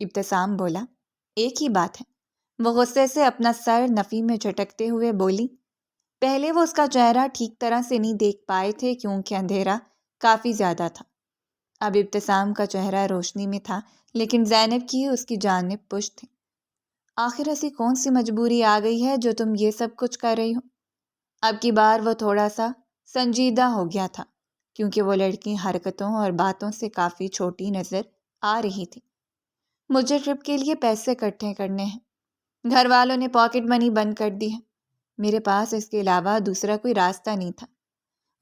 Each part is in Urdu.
ابتسام بولا۔ ایک ہی بات ہے۔ وہ غصے سے اپنا سر نفی میں جھٹکتے ہوئے بولی۔ پہلے وہ اس کا چہرہ ٹھیک طرح سے نہیں دیکھ پائے تھے کیونکہ اندھیرا کافی زیادہ تھا۔ اب ابتسام کا چہرہ روشنی میں تھا، لیکن زینب کی اس کی جانب پشت تھی۔ آخر ایسی کون سی مجبوری آ گئی ہے جو تم یہ سب کچھ کر رہی ہو؟ اب کی بار وہ تھوڑا سا سنجیدہ ہو گیا تھا کیونکہ وہ لڑکی حرکتوں اور باتوں سے کافی چھوٹی نظر آ رہی تھی۔ مجھے ٹرپ کے لیے پیسے اکٹھے کرنے ہیں۔ گھر والوں نے پاکٹ منی بند کر دی ہے۔ میرے پاس اس کے علاوہ دوسرا کوئی راستہ نہیں تھا۔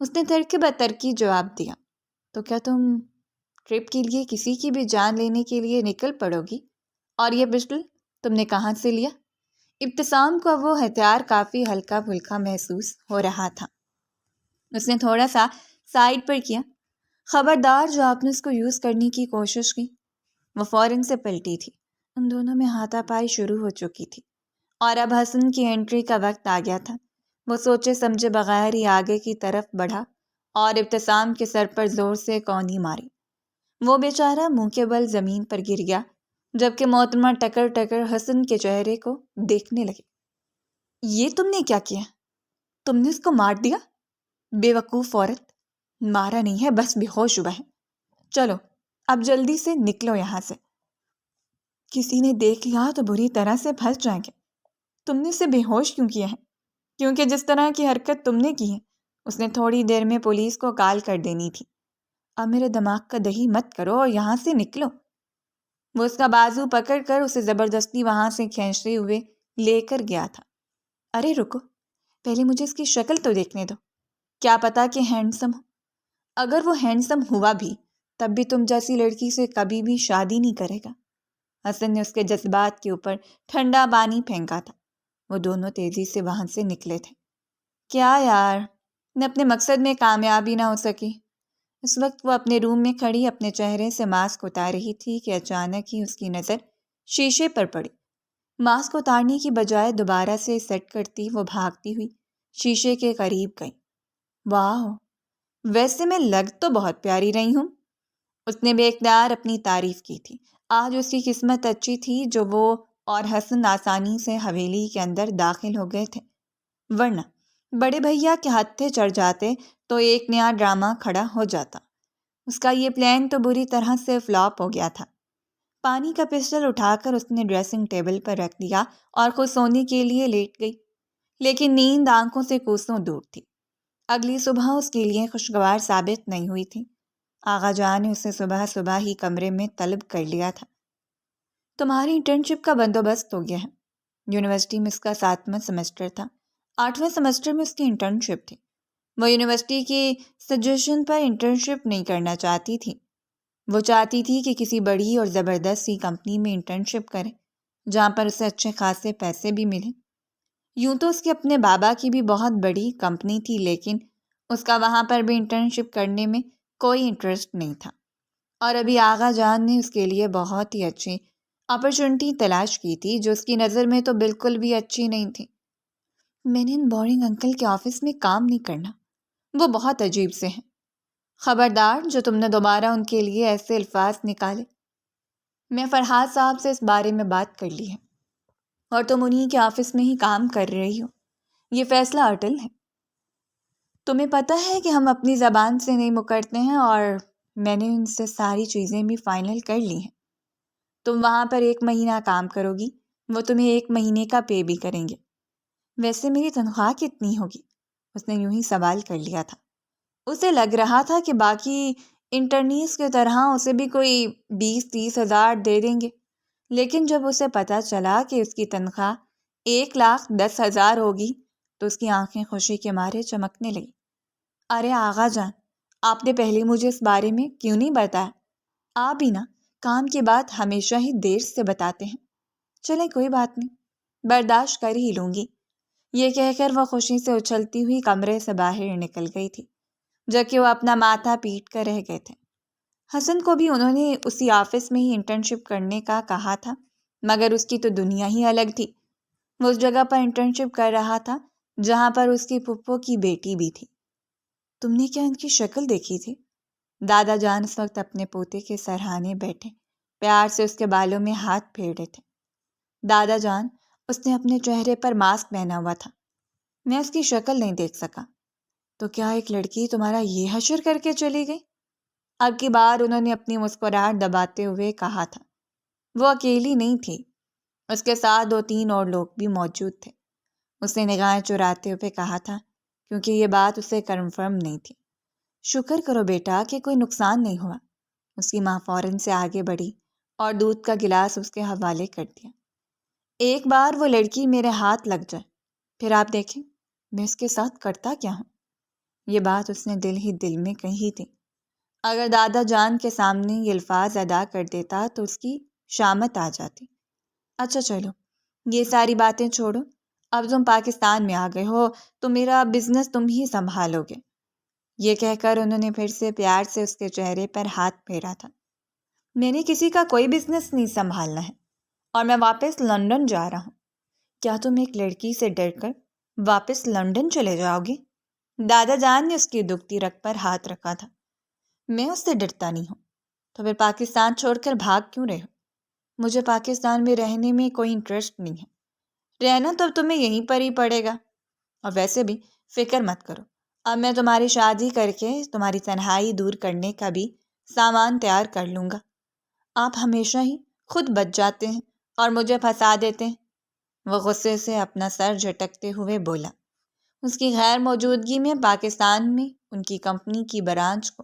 اس نے ترک بترکی جواب دیا۔ تو کیا تم ٹرپ کے لیے کسی کی بھی جان لینے کے لیے نکل پڑو گی؟ اور یہ پسٹل تم نے کہاں سے لیا؟ ابتسام کو وہ ہتھیار کافی ہلکا پھلکا محسوس ہو رہا تھا۔ اس نے تھوڑا سا سائڈ پر کیا۔ خبردار جو آپ نے اس کو یوز کرنے کی کوشش کی۔ وہ فوراً سے پلٹی تھی۔ ان دونوں میں ہاتھا پائی شروع ہو چکی تھی اور اب حسن کی انٹری کا وقت آ گیا تھا۔ وہ سوچے سمجھے بغیر ہی آگے کی طرف بڑھا اور ابتسام کے سر پر زور سے کونی ماری۔ وہ بیچارہ منہ کے بل زمین پر گر گیا جبکہ محترمہ ٹکر ٹکر حسن کے چہرے کو دیکھنے لگے۔ یہ تم نے کیا کیا؟ تم نے اس کو مار دیا؟ بے وقوف عورت، مارا نہیں ہے، بس بے ہوش ہوا ہے۔ چلو اب جلدی سے نکلو یہاں سے، کسی نے دیکھ لیا تو بری طرح سے پھنس جائیں گے۔ تم نے اسے بے ہوش کیوں کیا ہے؟ کیونکہ جس طرح کی حرکت تم نے کی ہے اس نے تھوڑی دیر میں پولیس کو کال کر دینی تھی۔ اب میرے دماغ کا دہی مت کرو اور یہاں سے نکلو۔ وہ اس کا بازو پکڑ کر اسے زبردستی وہاں سے کھینچتے ہوئے لے کر گیا تھا۔ ارے رکو، پہلے مجھے اس کی شکل تو دیکھنے دو، کیا پتا کہ ہینڈسم ہو۔ اگر وہ ہینڈسم ہوا بھی تب بھی تم جیسی لڑکی سے کبھی بھی شادی نہیں کرے گا۔ حسن نے اس کے جذبات کے اوپر ٹھنڈا پانی پھینکا تھا۔ وہ دونوں تیزی سے وہاں سے نکلے تھے۔ کیا یار، نے اپنے مقصد میں کامیابی نہ ہو سکی۔ اس وقت وہ اپنے روم میں کھڑی اپنے چہرے سے ماسک اتار رہی تھی کہ اچانک ہی اس کی نظر شیشے پر پڑی۔ ماسک اتارنے کی بجائے دوبارہ سے سیٹ کرتی وہ بھاگتی ہوئی شیشے کے قریب گئی۔ واہ، ویسے میں لگ تو بہت پیاری رہی ہوں۔ اس نے بے اختیار اپنی تعریف کی تھی۔ آج اس کی قسمت اچھی تھی جو وہ اور حسن آسانی سے حویلی کے اندر داخل ہو گئے تھے، ورنہ بڑے بھیا کے ہتھے چڑھ جاتے تو ایک نیا ڈرامہ کھڑا ہو جاتا۔ اس کا یہ پلان تو بری طرح سے فلاپ ہو گیا تھا۔ پانی کا پسٹل اٹھا کر اس نے ڈریسنگ ٹیبل پر رکھ دیا اور خود سونے کے لیے لیٹ گئی، لیکن نیند آنکھوں سے کوسوں دور تھی۔ اگلی صبح اس کے لیے خوشگوار ثابت نہیں ہوئی تھی۔ آغا جان نے اسے صبح صبح ہی کمرے میں طلب کر لیا تھا۔ تمہاری انٹرنشپ کا بندوبست ہو گیا ہے۔ یونیورسٹی میں اس کا 7واں سیمسٹر تھا، 8ویں سیمسٹر میں اس کی انٹرنشپ تھی۔ وہ یونیورسٹی کی سجیشن پر انٹرنشپ نہیں کرنا چاہتی تھی۔ وہ چاہتی تھی کہ کسی بڑی اور زبردست سی کمپنی میں انٹرنشپ کرے جہاں پر اسے اچھے خاصے پیسے بھی ملیں۔ یوں تو اس کے اپنے بابا کی بھی بہت بڑی کمپنی تھی، لیکن اس کا وہاں پر بھی انٹرنشپ کرنے میں کوئی انٹرسٹ نہیں تھا، اور ابھی آغا جان نے اس کے لیے بہت ہی اچھی اپرچونٹی تلاش کی تھی جو اس کی نظر میں تو بالکل بھی اچھی نہیں تھی۔ میں نے ان بورنگ انکل کے آفس میں کام نہیں کرنا، وہ بہت عجیب سے ہیں۔ خبردار جو تم نے دوبارہ ان کے لیے ایسے الفاظ نکالے۔ میں فرحات صاحب سے اس بارے میں بات کر لی ہے اور تم انہی کے آفس میں ہی کام کر رہی ہو۔ یہ فیصلہ اٹل ہے۔ تمہیں پتہ ہے کہ ہم اپنی زبان سے نہیں مکرتے ہیں، اور میں نے ان سے ساری چیزیں بھی فائنل کر لی ہیں۔ تم وہاں پر 1 مہینہ کام کرو گی، وہ تمہیں 1 مہینے کا پے بھی کریں گے۔ ویسے میری تنخواہ کتنی ہوگی؟ اس نے یوں ہی سوال کر لیا تھا۔ اسے لگ رہا تھا کہ باقی انٹرنیز کی طرح اسے بھی کوئی 20-30 ہزار دے دیں گے، لیکن جب اسے پتہ چلا کہ اس کی تنخواہ 1,10,000 ہوگی تو اس کی آنکھیں خوشی کے مارے چمکنے لگی۔ ارے آغا جان، آپ نے پہلے مجھے اس بارے میں کیوں نہیں بتایا؟ آپ بھی نا کام کی بات ہمیشہ ہی دیر سے بتاتے ہیں۔ چلیں کوئی بات نہیں، برداشت کر ہی لوں گی۔ یہ کہہ کر وہ خوشی سے اچھلتی ہوئی کمرے سے باہر نکل گئی تھی، جبکہ وہ اپنا ماتھا پیٹ کر رہ گئے تھے۔ حسن کو بھی انہوں نے اسی آفس میں ہی انٹرنشپ کرنے کا کہا تھا، مگر اس کی تو دنیا ہی الگ تھی۔ وہ اس جگہ پر انٹرنشپ کر رہا تھا جہاں پر اس کی پھپھو کی بیٹی بھی تھی۔ تم نے کیا ان کی شکل دیکھی تھی؟ دادا جان اس وقت اپنے پوتے کے سرہانے بیٹھے پیار سے اس کے بالوں میں ہاتھ پھیر رہے تھے۔ دادا جان، اس نے اپنے چہرے پر ماسک پہنا ہوا تھا، میں اس کی شکل نہیں دیکھ سکا۔ تو کیا ایک لڑکی تمہارا یہ حشر کر کے چلی گئی؟ اب کی بار انہوں نے اپنی مسکراہٹ دباتے ہوئے کہا تھا۔ وہ اکیلی نہیں تھی، اس کے ساتھ 2-3 اور لوگ بھی موجود تھے۔ اس نے نگاہیں چراتے ہوئے کہا تھا، کیونکہ یہ بات اسے کنفرم نہیں تھی۔ شکر کرو بیٹا کہ کوئی نقصان نہیں ہوا۔ اس کی ماں فوراً سے آگے بڑھی اور دودھ کا گلاس اس کے حوالے کر دیا۔ ایک بار وہ لڑکی میرے ہاتھ لگ جائے، پھر آپ دیکھیں میں اس کے ساتھ کرتا کیا ہوں۔ یہ بات اس نے دل ہی دل میں کہی تھی۔ اگر دادا جان کے سامنے یہ الفاظ ادا کر دیتا تو اس کی شامت آ جاتی۔ اچھا چلو، یہ ساری باتیں چھوڑو، اب تم پاکستان میں آ گئے ہو تو میرا بزنس تم ہی سنبھالو گے۔ یہ کہہ کر انہوں نے پھر سے پیار سے اس کے چہرے پر ہاتھ پھیرا تھا۔ میں نے کسی کا کوئی بزنس نہیں سنبھالنا ہے، اور میں واپس لندن جا رہا ہوں۔ کیا تم ایک لڑکی سے ڈر کر واپس لندن چلے جاؤ گے؟ دادا جان نے اس کی دکھتی رگ پر ہاتھ رکھا تھا۔ میں اس سے ڈرتا نہیں ہوں، تو پھر پاکستان چھوڑ کر بھاگ کیوں رہے ہو؟ مجھے پاکستان میں رہنے میں کوئی انٹرسٹ نہیں ہے، رہنا تو تمہیں یہیں پر ہی پڑے گا۔ اور ویسے بھی فکر مت کرو، اب میں تمہاری شادی کر کے تمہاری تنہائی دور کرنے کا بھی سامان تیار کر لوں گا۔ آپ ہمیشہ ہی خود بچ جاتے ہیں اور مجھے پھنسا دیتے ہیں۔ وہ غصے سے اپنا سر جھٹکتے ہوئے بولا۔ اس کی غیر موجودگی میں پاکستان میں ان کی کمپنی کی برانچ کو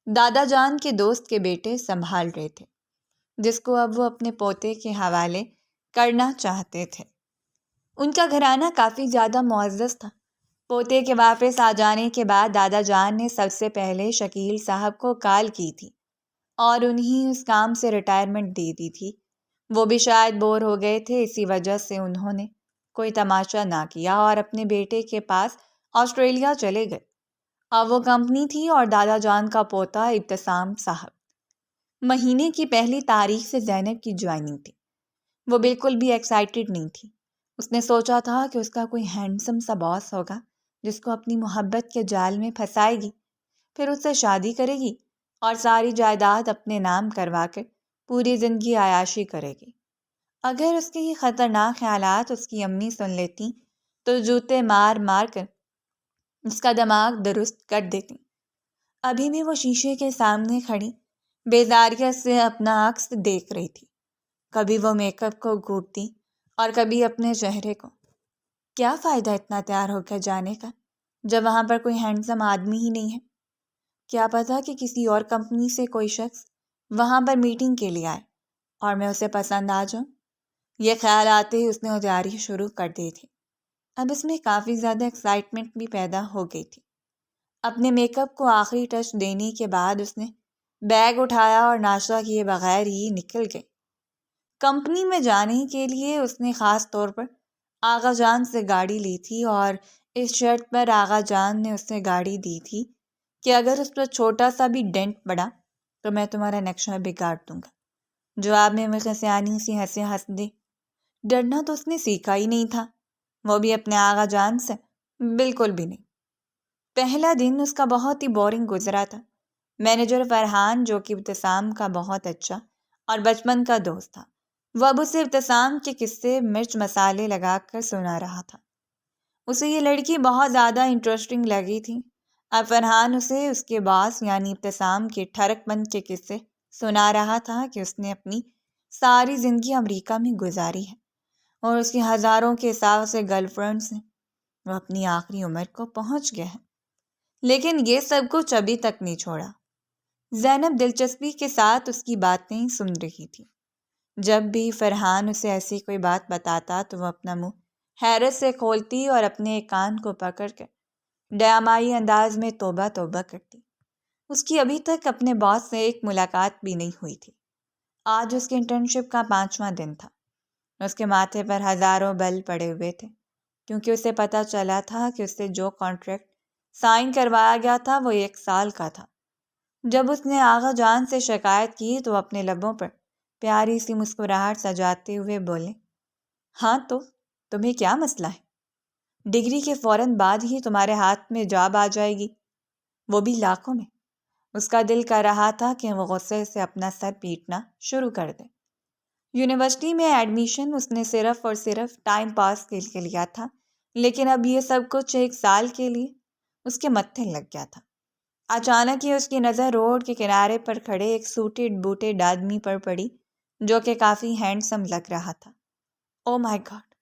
دادا جان کے دوست کے بیٹے سنبھال رہے تھے، جس کو اب وہ اپنے پوتے کے حوالے کرنا چاہتے تھے۔ ان کا گھرانہ کافی زیادہ معزز تھا۔ پوتے کے واپس آ جانے کے بعد دادا جان نے سب سے پہلے شکیل صاحب کو کال کی تھی اور انہیں اس کام سے ریٹائرمنٹ دے دی تھی۔ وہ بھی شاید بور ہو گئے تھے، اسی وجہ سے انہوں نے کوئی تماشا نہ کیا اور اپنے بیٹے کے پاس آسٹریلیا چلے گئے۔ اب وہ کمپنی تھی اور دادا جان کا پوتا ابتسام صاحب۔ مہینے کی پہلی تاریخ سے زینب کی جوائننگ تھی۔ وہ بالکل بھی ایکسائٹڈ نہیں تھی۔ اس نے سوچا تھا کہ اس کا کوئی ہینڈسم سا باس ہوگا جس کو اپنی محبت کے جال میں پھنسائے گی، پھر اس سے شادی کرے گی اور ساری جائیداد اپنے نام کروا کر پوری زندگی عیاشی کرے گی۔ اگر اس کے یہ خطرناک خیالات اس کی امی سن لیتی تو جوتے مار مار کر اس کا دماغ درست کر دیتی۔ ابھی بھی وہ شیشے کے سامنے کھڑی بیزاریت سے اپنا عکس دیکھ رہی تھی۔ کبھی وہ میک اپ کو گھونٹتی اور کبھی اپنے چہرے کو۔ کیا فائدہ اتنا تیار ہو کر جانے کا جب وہاں پر کوئی ہینڈسم آدمی ہی نہیں ہے؟ کیا پتا کہ کسی اور کمپنی سے کوئی شخص وہاں پر میٹنگ کے لیے آئے اور میں اسے پسند آ جاؤں۔ یہ خیال آتے ہی اس نے تیاری شروع کر دی تھی۔ اب اس میں کافی زیادہ ایکسائٹمنٹ بھی پیدا ہو گئی تھی۔ اپنے میک اپ کو آخری ٹچ دینے کے بعد اس نے بیگ اٹھایا اور ناشتہ کیے بغیر ہی نکل گئی۔ کمپنی میں جانے کے لیے اس نے خاص طور پر آغا جان سے گاڑی لی تھی اور اس شرط پر آغا جان نے اسے گاڑی دی تھی کہ اگر اس پر چھوٹا سا بھی ڈینٹ پڑا تو میں تمہارا نقشہ بگاڑ دوں گا۔ جواب میں وہ سیانی سی ہنس دی۔ ڈرنا تو اس نے سیکھا ہی نہیں تھا، وہ بھی اپنے آغا جان سے، بالکل بھی نہیں۔ پہلا دن اس کا بہت ہی بورنگ گزرا تھا۔ مینیجر فرحان، جو کہ ابتسام کا بہت اچھا اور بچپن کا دوست تھا، وہ اب اسے ابتسام کے قصے مرچ مسالے لگا کر سنا رہا تھا۔ اسے یہ لڑکی بہت زیادہ انٹرسٹنگ لگی تھی۔ اب فرحان اسے اس کے باس یعنی ابتسام کے ٹھڑک پن کے قصے سنا رہا تھا کہ اس نے اپنی ساری زندگی امریکہ میں گزاری ہے اور اس کی ہزاروں کے حساب سے گرل فرینڈس ہیں۔ وہ اپنی آخری عمر کو پہنچ گیا ہے، لیکن یہ سب کچھ ابھی تک نہیں چھوڑا۔ زینب دلچسپی کے ساتھ اس کی باتیں سن رہی تھی۔ جب بھی فرحان اسے ایسی کوئی بات بتاتا تو وہ اپنا منہ حیرت سے کھولتی اور اپنے ایک کان کو پکڑ کر ڈرامائی انداز میں توبہ توبہ کرتی۔ اس کی ابھی تک اپنے باس سے ایک ملاقات بھی نہیں ہوئی تھی۔ آج اس کے انٹرنشپ کا 5واں دن تھا۔ اس کے ماتھے پر ہزاروں بل پڑے ہوئے تھے، کیونکہ اسے پتہ چلا تھا کہ اس سے جو کانٹریکٹ سائن کروایا گیا تھا وہ 1 سال کا تھا۔ جب اس نے آغا جان سے شکایت کی تو اپنے لبوں پر پیاری سی مسکراہٹ سجاتے ہوئے بولے، ہاں تو تمہیں کیا مسئلہ ہے؟ ڈگری کے فوراً بعد ہی تمہارے ہاتھ میں جاب آ جائے گی، وہ بھی لاکھوں میں۔ اس کا دل کر رہا تھا کہ وہ غصے سے اپنا سر پیٹنا شروع کر دے۔ یونیورسٹی میں ایڈمیشن اس نے صرف اور صرف ٹائم پاس کے لیے لیا تھا، لیکن اب یہ سب کچھ 1 سال کے لیے اس کے متھے لگ گیا تھا۔ اچانک ہی اس کی نظر روڈ کے کنارے پر کھڑے ایک سوٹڈ بوٹڈ آدمی پر پڑی جو کہ کافی ہینڈسم لگ رہا تھا۔ او مائی گاڈ،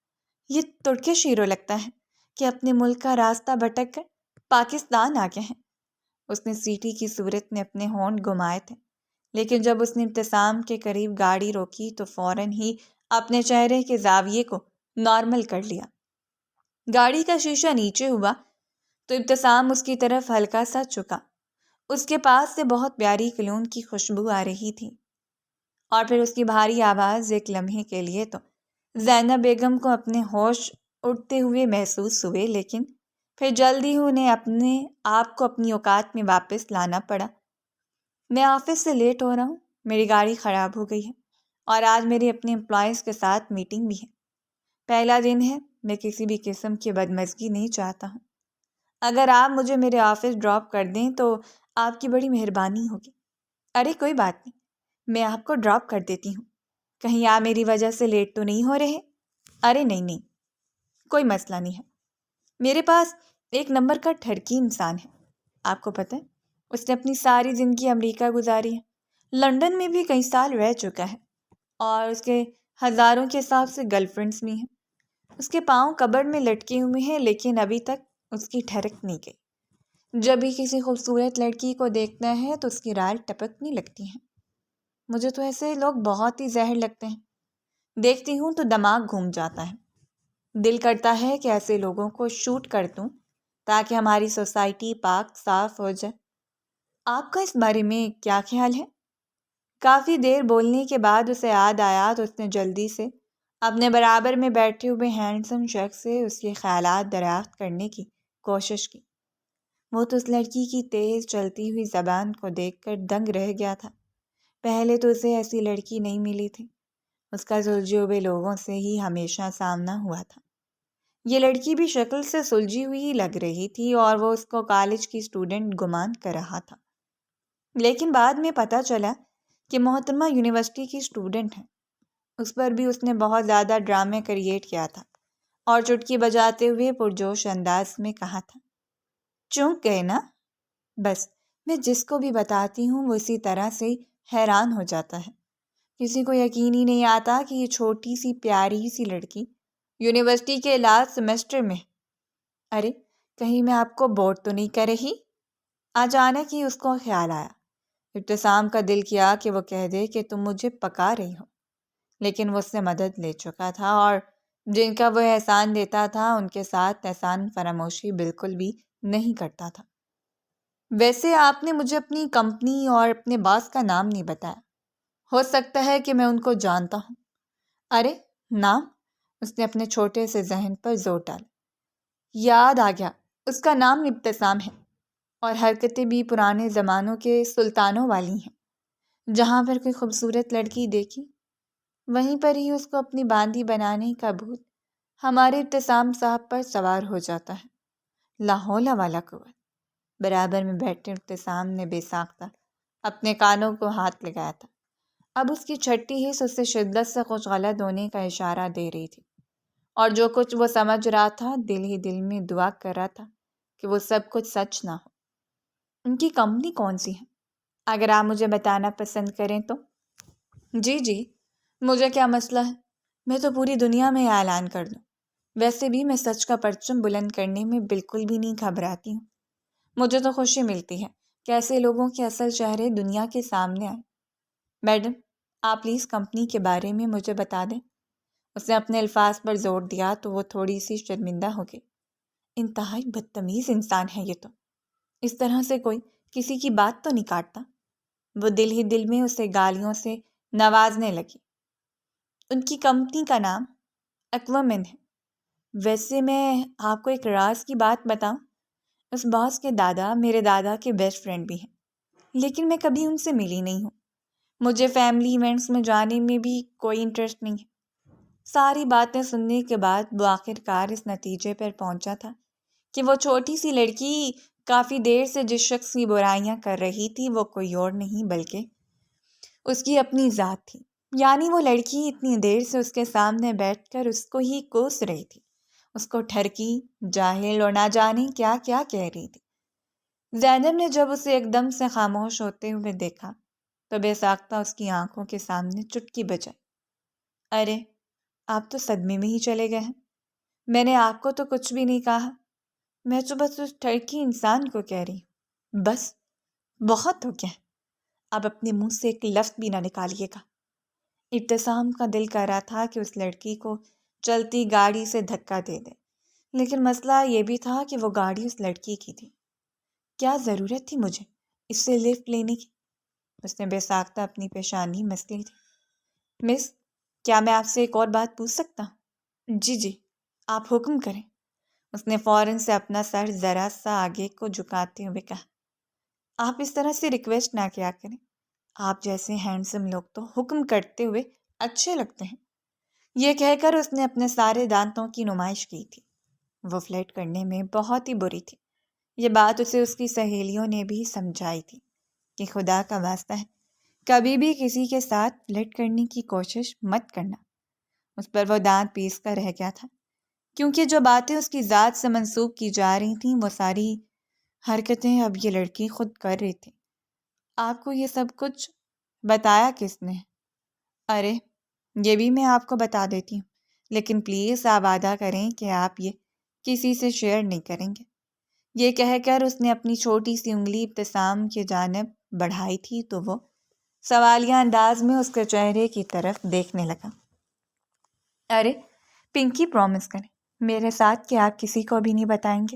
یہ ترکش ہیرو لگتا ہے کہ اپنے ملک کا راستہ بھٹک کر پاکستان آ گئے ہیں۔ اس نے سیٹی کی صورت میں اپنے ہونٹ گھمائے تھے، لیکن جب اس نے ابتسام کے قریب گاڑی روکی تو فوراً ہی اپنے چہرے کے زاویے کو نارمل کر لیا۔ گاڑی کا شیشہ نیچے ہوا تو ابتسام اس کی طرف ہلکا سا چکا۔ اس کے پاس سے بہت پیاری کلون کی خوشبو آ رہی تھی، اور پھر اس کی بھاری آواز ایک لمحے کے لیے تو زینب بیگم کو اپنے ہوش اڑتے ہوئے محسوس ہوئے، لیکن پھر جلدی انہیں اپنے آپ کو اپنی اوقات میں واپس لانا پڑا۔ میں آفس سے لیٹ ہو رہا ہوں، میری گاڑی خراب ہو گئی ہے اور آج میری اپنے امپلائیز کے ساتھ میٹنگ بھی ہے۔ پہلا دن ہے، میں کسی بھی قسم کی بدمزگی نہیں چاہتا ہوں۔ اگر آپ مجھے میرے آفس ڈراپ کر دیں تو آپ کی بڑی مہربانی ہوگی۔ ارے کوئی بات نہیں، میں آپ کو ڈراپ کر دیتی ہوں۔ کہیں آپ میری وجہ سے لیٹ تو نہیں ہو رہے؟ ارے نہیں، کوئی مسئلہ نہیں ہے۔ میرے پاس ایک نمبر کا ٹھرکی انسان ہے، آپ کو پتہ ہے اس نے اپنی ساری زندگی امریکہ گزاری ہے، لندن میں بھی کئی سال رہ چکا ہے، اور اس کے ہزاروں کے حساب سے گرل فرینڈس بھی ہیں۔ اس کے پاؤں کبر میں لٹکے ہوئے ہیں، لیکن ابھی تک اس کی ٹھڑک نہیں گئی۔ جب بھی کسی خوبصورت لڑکی کو دیکھتا ہے تو اس کی رال ٹپکنے لگتی ہیں۔ مجھے تو ایسے لوگ بہت ہی زہر لگتے ہیں، دیکھتی ہوں تو دماغ گھوم جاتا ہے۔ دل کرتا ہے کہ ایسے لوگوں کو شوٹ کر دوں تاکہ ہماری سوسائٹی پاک صاف ہو جائے۔ آپ کا اس بارے میں کیا خیال ہے؟ کافی دیر بولنے کے بعد اسے یاد آیا تو اس نے جلدی سے اپنے برابر میں بیٹھے ہوئے ہینڈسم شخص سے اس کے خیالات دریافت کرنے کی کوشش کی۔ وہ تو اس لڑکی کی تیز چلتی ہوئی زبان کو دیکھ کر دنگ رہ گیا تھا۔ پہلے تو اسے ایسی لڑکی نہیں ملی تھی، اس کا سلجھے ہوئے لوگوں سے ہی ہمیشہ سامنا ہوا تھا۔ یہ لڑکی بھی شکل سے سلجھی ہوئی ہی لگ رہی تھی اور وہ اس کو کالج کی اسٹوڈنٹ گمان کر رہا تھا، لیکن بعد میں پتہ چلا کہ محترمہ یونیورسٹی کی اسٹوڈنٹ ہے۔ اس پر بھی اس نے بہت زیادہ ڈرامے کریٹ کیا تھا اور چٹکی بجاتے ہوئے پرجوش انداز میں کہا تھا، چونک گئے نا؟ بس میں جس کو بھی بتاتی ہوں وہ اسی طرح سے حیران ہو جاتا ہے۔ کسی کو یقین ہی نہیں آتا کہ یہ چھوٹی سی پیاری سی لڑکی یونیورسٹی کے لاسٹ سیمسٹر میں۔ ارے کہیں میں آپ کو بور تو نہیں کر رہی؟ اچانک ہی اس کو خیال آیا۔ ابتسام کا دل کیا کہ وہ کہہ دے کہ تم مجھے پکا رہی ہو، لیکن وہ اس سے مدد لے چکا تھا، اور جن کا وہ احسان دیتا تھا ان کے ساتھ احسان فراموشی بالکل بھی نہیں کرتا تھا۔ ویسے آپ نے مجھے اپنی کمپنی اور اپنے باس کا نام نہیں بتایا، ہو سکتا ہے کہ میں ان کو جانتا ہوں۔ ارے نام؟ اس نے اپنے چھوٹے سے ذہن پر زور ڈالا۔ یاد آ گیا، اس کا نام ابتسام ہے، اور حرکتیں بھی پرانے زمانوں کے سلطانوں والی ہیں۔ جہاں پر کوئی خوبصورت لڑکی دیکھی وہیں پر ہی اس کو اپنی باندھی بنانے کا بھوت ہمارے ابتسام صاحب پر سوار ہو جاتا ہے۔ لا حول ولا قوت۔ برابر میں بیٹھے ابتسام نے بے ساختہ اپنے کانوں کو ہاتھ لگایا تھا۔ اب اس کی چھٹی حس اسے شدت سے کچھ غلط ہونے کا اشارہ دے رہی تھی، اور جو کچھ وہ سمجھ رہا تھا دل ہی دل میں دعا کر رہا تھا کہ وہ سب کچھ سچ نہ ہو۔ ان کی کمپنی کون سی ہے، اگر آپ مجھے بتانا پسند کریں تو؟ جی، مجھے کیا مسئلہ ہے، میں تو پوری دنیا میں اعلان کر دوں۔ ویسے بھی میں سچ کا پرچم بلند کرنے میں بالکل بھی نہیں گھبراتی ہوں۔ مجھے تو خوشی ملتی ہے کہ ایسے لوگوں کے اصل چہرے دنیا کے سامنے آئیں۔ میڈم، آپ پلیز کمپنی کے بارے میں مجھے بتا دیں۔ اس نے اپنے الفاظ پر زور دیا تو وہ تھوڑی سی شرمندہ ہو گئی۔ انتہائی بدتمیز انسان ہے یہ تو، اس طرح سے کوئی کسی کی بات تو نہیں کاٹتا۔ وہ دل ہی دل میں اسے گالیوں سے نوازنے لگی۔ ان کی کمپنی کا نام ایکوامین ہے۔ ویسے میں آپ کو ایک راز کی بات بتاؤں، اس باس کے دادا میرے دادا کے بیسٹ فرینڈ بھی ہیں، لیکن میں کبھی ان سے ملی نہیں ہوں۔ مجھے فیملی ایونٹس میں جانے میں بھی کوئی انٹرسٹ نہیں ہے۔ ساری باتیں سننے کے بعد وہ آخر کار اس نتیجے پر پہنچا تھا کہ وہ چھوٹی سی لڑکی کافی دیر سے جس شخص کی برائیاں کر رہی تھی وہ کوئی اور نہیں بلکہ اس کی اپنی ذات تھی۔ یعنی وہ لڑکی اتنی دیر سے اس کے سامنے بیٹھ کر اس کو ہی کوس رہی تھی، اس کو ٹھرکی، جاہل اور نہ جانے کیا کیا کہہ رہی تھی۔ زینب نے جب اسے ایک دم سے خاموش ہوتے ہوئے دیکھا تو بے ساختہ اس کی آنکھوں کے سامنے چٹکی بجائی۔ ارے آپ تو صدمے میں ہی چلے گئے ہیں۔ میں نے آپ کو تو کچھ بھی نہیں کہا، میں تو بس اس ٹھرکی انسان کو کہہ رہی ہوں۔ بس بہت ہو گیا، اب اپنے منہ سے ایک لفظ بھی نہ نکالیے گا۔ ابتسام کا دل کر رہا تھا کہ اس لڑکی کو چلتی گاڑی سے دھکا دے دے، لیکن مسئلہ یہ بھی تھا کہ وہ گاڑی اس لڑکی کی تھی۔ کیا ضرورت تھی مجھے اس سے لفٹ لینے کی؟ اس نے بے ساختہ اپنی پیشانی مسلی تھی۔ مس، کیا میں آپ سے ایک اور بات پوچھ سکتا ہوں؟ جی آپ حکم کریں۔ اس نے فوراً سے اپنا سر ذرا سا آگے کو جھکاتے ہوئے کہا۔ آپ اس طرح سے ریکویسٹ نہ کیا کریں، آپ جیسے ہینڈسم لوگ تو حکم کرتے ہوئے اچھے لگتے ہیں۔ یہ کہہ کر اس نے اپنے سارے دانتوں کی نمائش کی تھی۔ وہ فلرٹ کرنے میں بہت ہی بری تھی۔ یہ بات اسے اس کی سہیلیوں نے بھی سمجھائی تھی کہ خدا کا واسطہ ہے کبھی بھی کسی کے ساتھ فلرٹ کرنے کی کوشش مت کرنا۔ اس پر وہ دانت پیس کر رہ گیا تھا، کیونکہ جو باتیں اس کی ذات سے منسوب کی جا رہی تھیں وہ ساری حرکتیں اب یہ لڑکی خود کر رہی تھی۔ آپ کو یہ سب کچھ بتایا کس نے؟ ارے یہ بھی میں آپ کو بتا دیتی ہوں، لیکن پلیز آپ وعدہ کریں کہ آپ یہ کسی سے شیئر نہیں کریں گے۔ یہ کہہ کر اس نے اپنی چھوٹی سی انگلی ابتسام کی جانب بڑھائی تھی تو وہ سوالیہ انداز میں اس کے چہرے کی طرف دیکھنے لگا۔ ارے پنکی، پرومس کریں میرے ساتھ کہ آپ کسی کو بھی نہیں بتائیں گے۔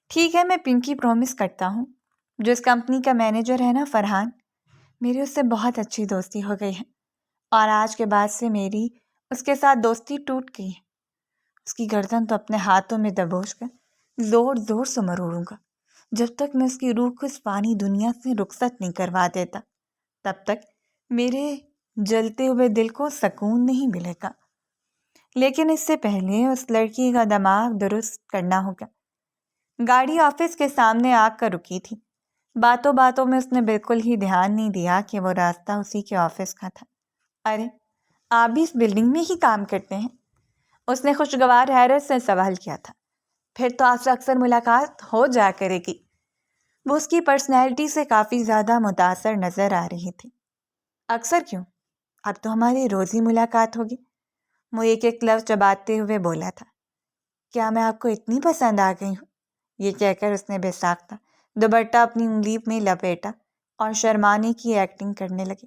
ٹھیک ہے، میں پنکی پرومس کرتا ہوں۔ جو اس کمپنی کا مینیجر ہے نا، فرحان، میری اس سے بہت اچھی دوستی ہو گئی ہے اور آج کے بعد سے میری اس کے ساتھ دوستی ٹوٹ گئی ہے۔ اس کی گردن تو اپنے ہاتھوں میں دبوچ کر زور زور سے مروڑوں گا جب تک میں اس کی روح کو اس فانی دنیا سے رخصت نہیں کروا دیتا، تب تک میرے جلتے ہوئے دل کو سکون نہیں ملے گا۔ لیکن اس سے پہلے اس لڑکی کا دماغ درست کرنا ہوگا۔ گاڑی آفس کے سامنے آ کر رکی تھی۔ باتوں باتوں میں اس نے بالکل ہی دھیان نہیں دیا کہ وہ راستہ اسی کے آفس کا تھا۔ ارے آپ بھی اس بلڈنگ میں ہی کام کرتے ہیں؟ اس نے خوشگوار حیرت سے سوال کیا تھا۔ پھر تو آپ سے اکثر ملاقات ہو جا کرے گی۔ وہ اس کی پرسنالٹی سے کافی زیادہ متاثر نظر آ رہی تھی۔ اکثر کیوں، اب تو ہماری روز ہی ملاقات ہوگی۔ وہ ایک ایک لفظ چباتے ہوئے بولا تھا۔ کیا میں آپ کو اتنی پسند آ گئی ہوں؟ یہ کہہ کر اس نے بے ساختہ دوپٹہ اپنی انگلی میں لپیٹا اور شرمانے کی ایکٹنگ کرنے لگی۔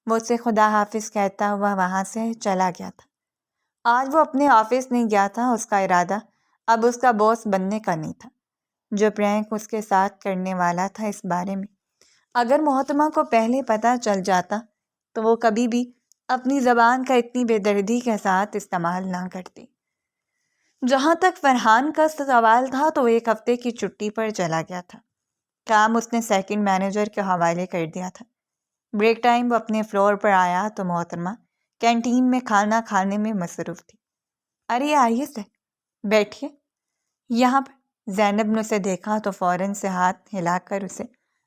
وہ اسے خدا حافظ کہتا ہوا وہاں سے چلا گیا تھا۔ آج وہ اپنے آفس نہیں گیا تھا، اس کا ارادہ اب اس کا باس بننے کا نہیں تھا۔ جو پرینک اس کے ساتھ کرنے والا تھا، اس بارے میں اگر محترمہ کو پہلے پتہ چل جاتا تو وہ کبھی بھی اپنی زبان کا اتنی بے دردی کے ساتھ استعمال نہ کرتی۔ جہاں تک فرحان کا سوال تھا تو ایک ہفتے کی چھٹی پر چلا گیا تھا۔ کام اس نے سیکنڈ مینیجر کے حوالے کر دیا تھا۔ بریک ٹائم وہ اپنے فلور پر آیا تو محترمہ کینٹین میں کھانا کھانے میں مصروف تھی۔ ارے آئیے سر، بیٹھیے یہاں پر۔ زینب نے اسے دیکھا تو فوراً سے ہاتھ ہلا کر اسے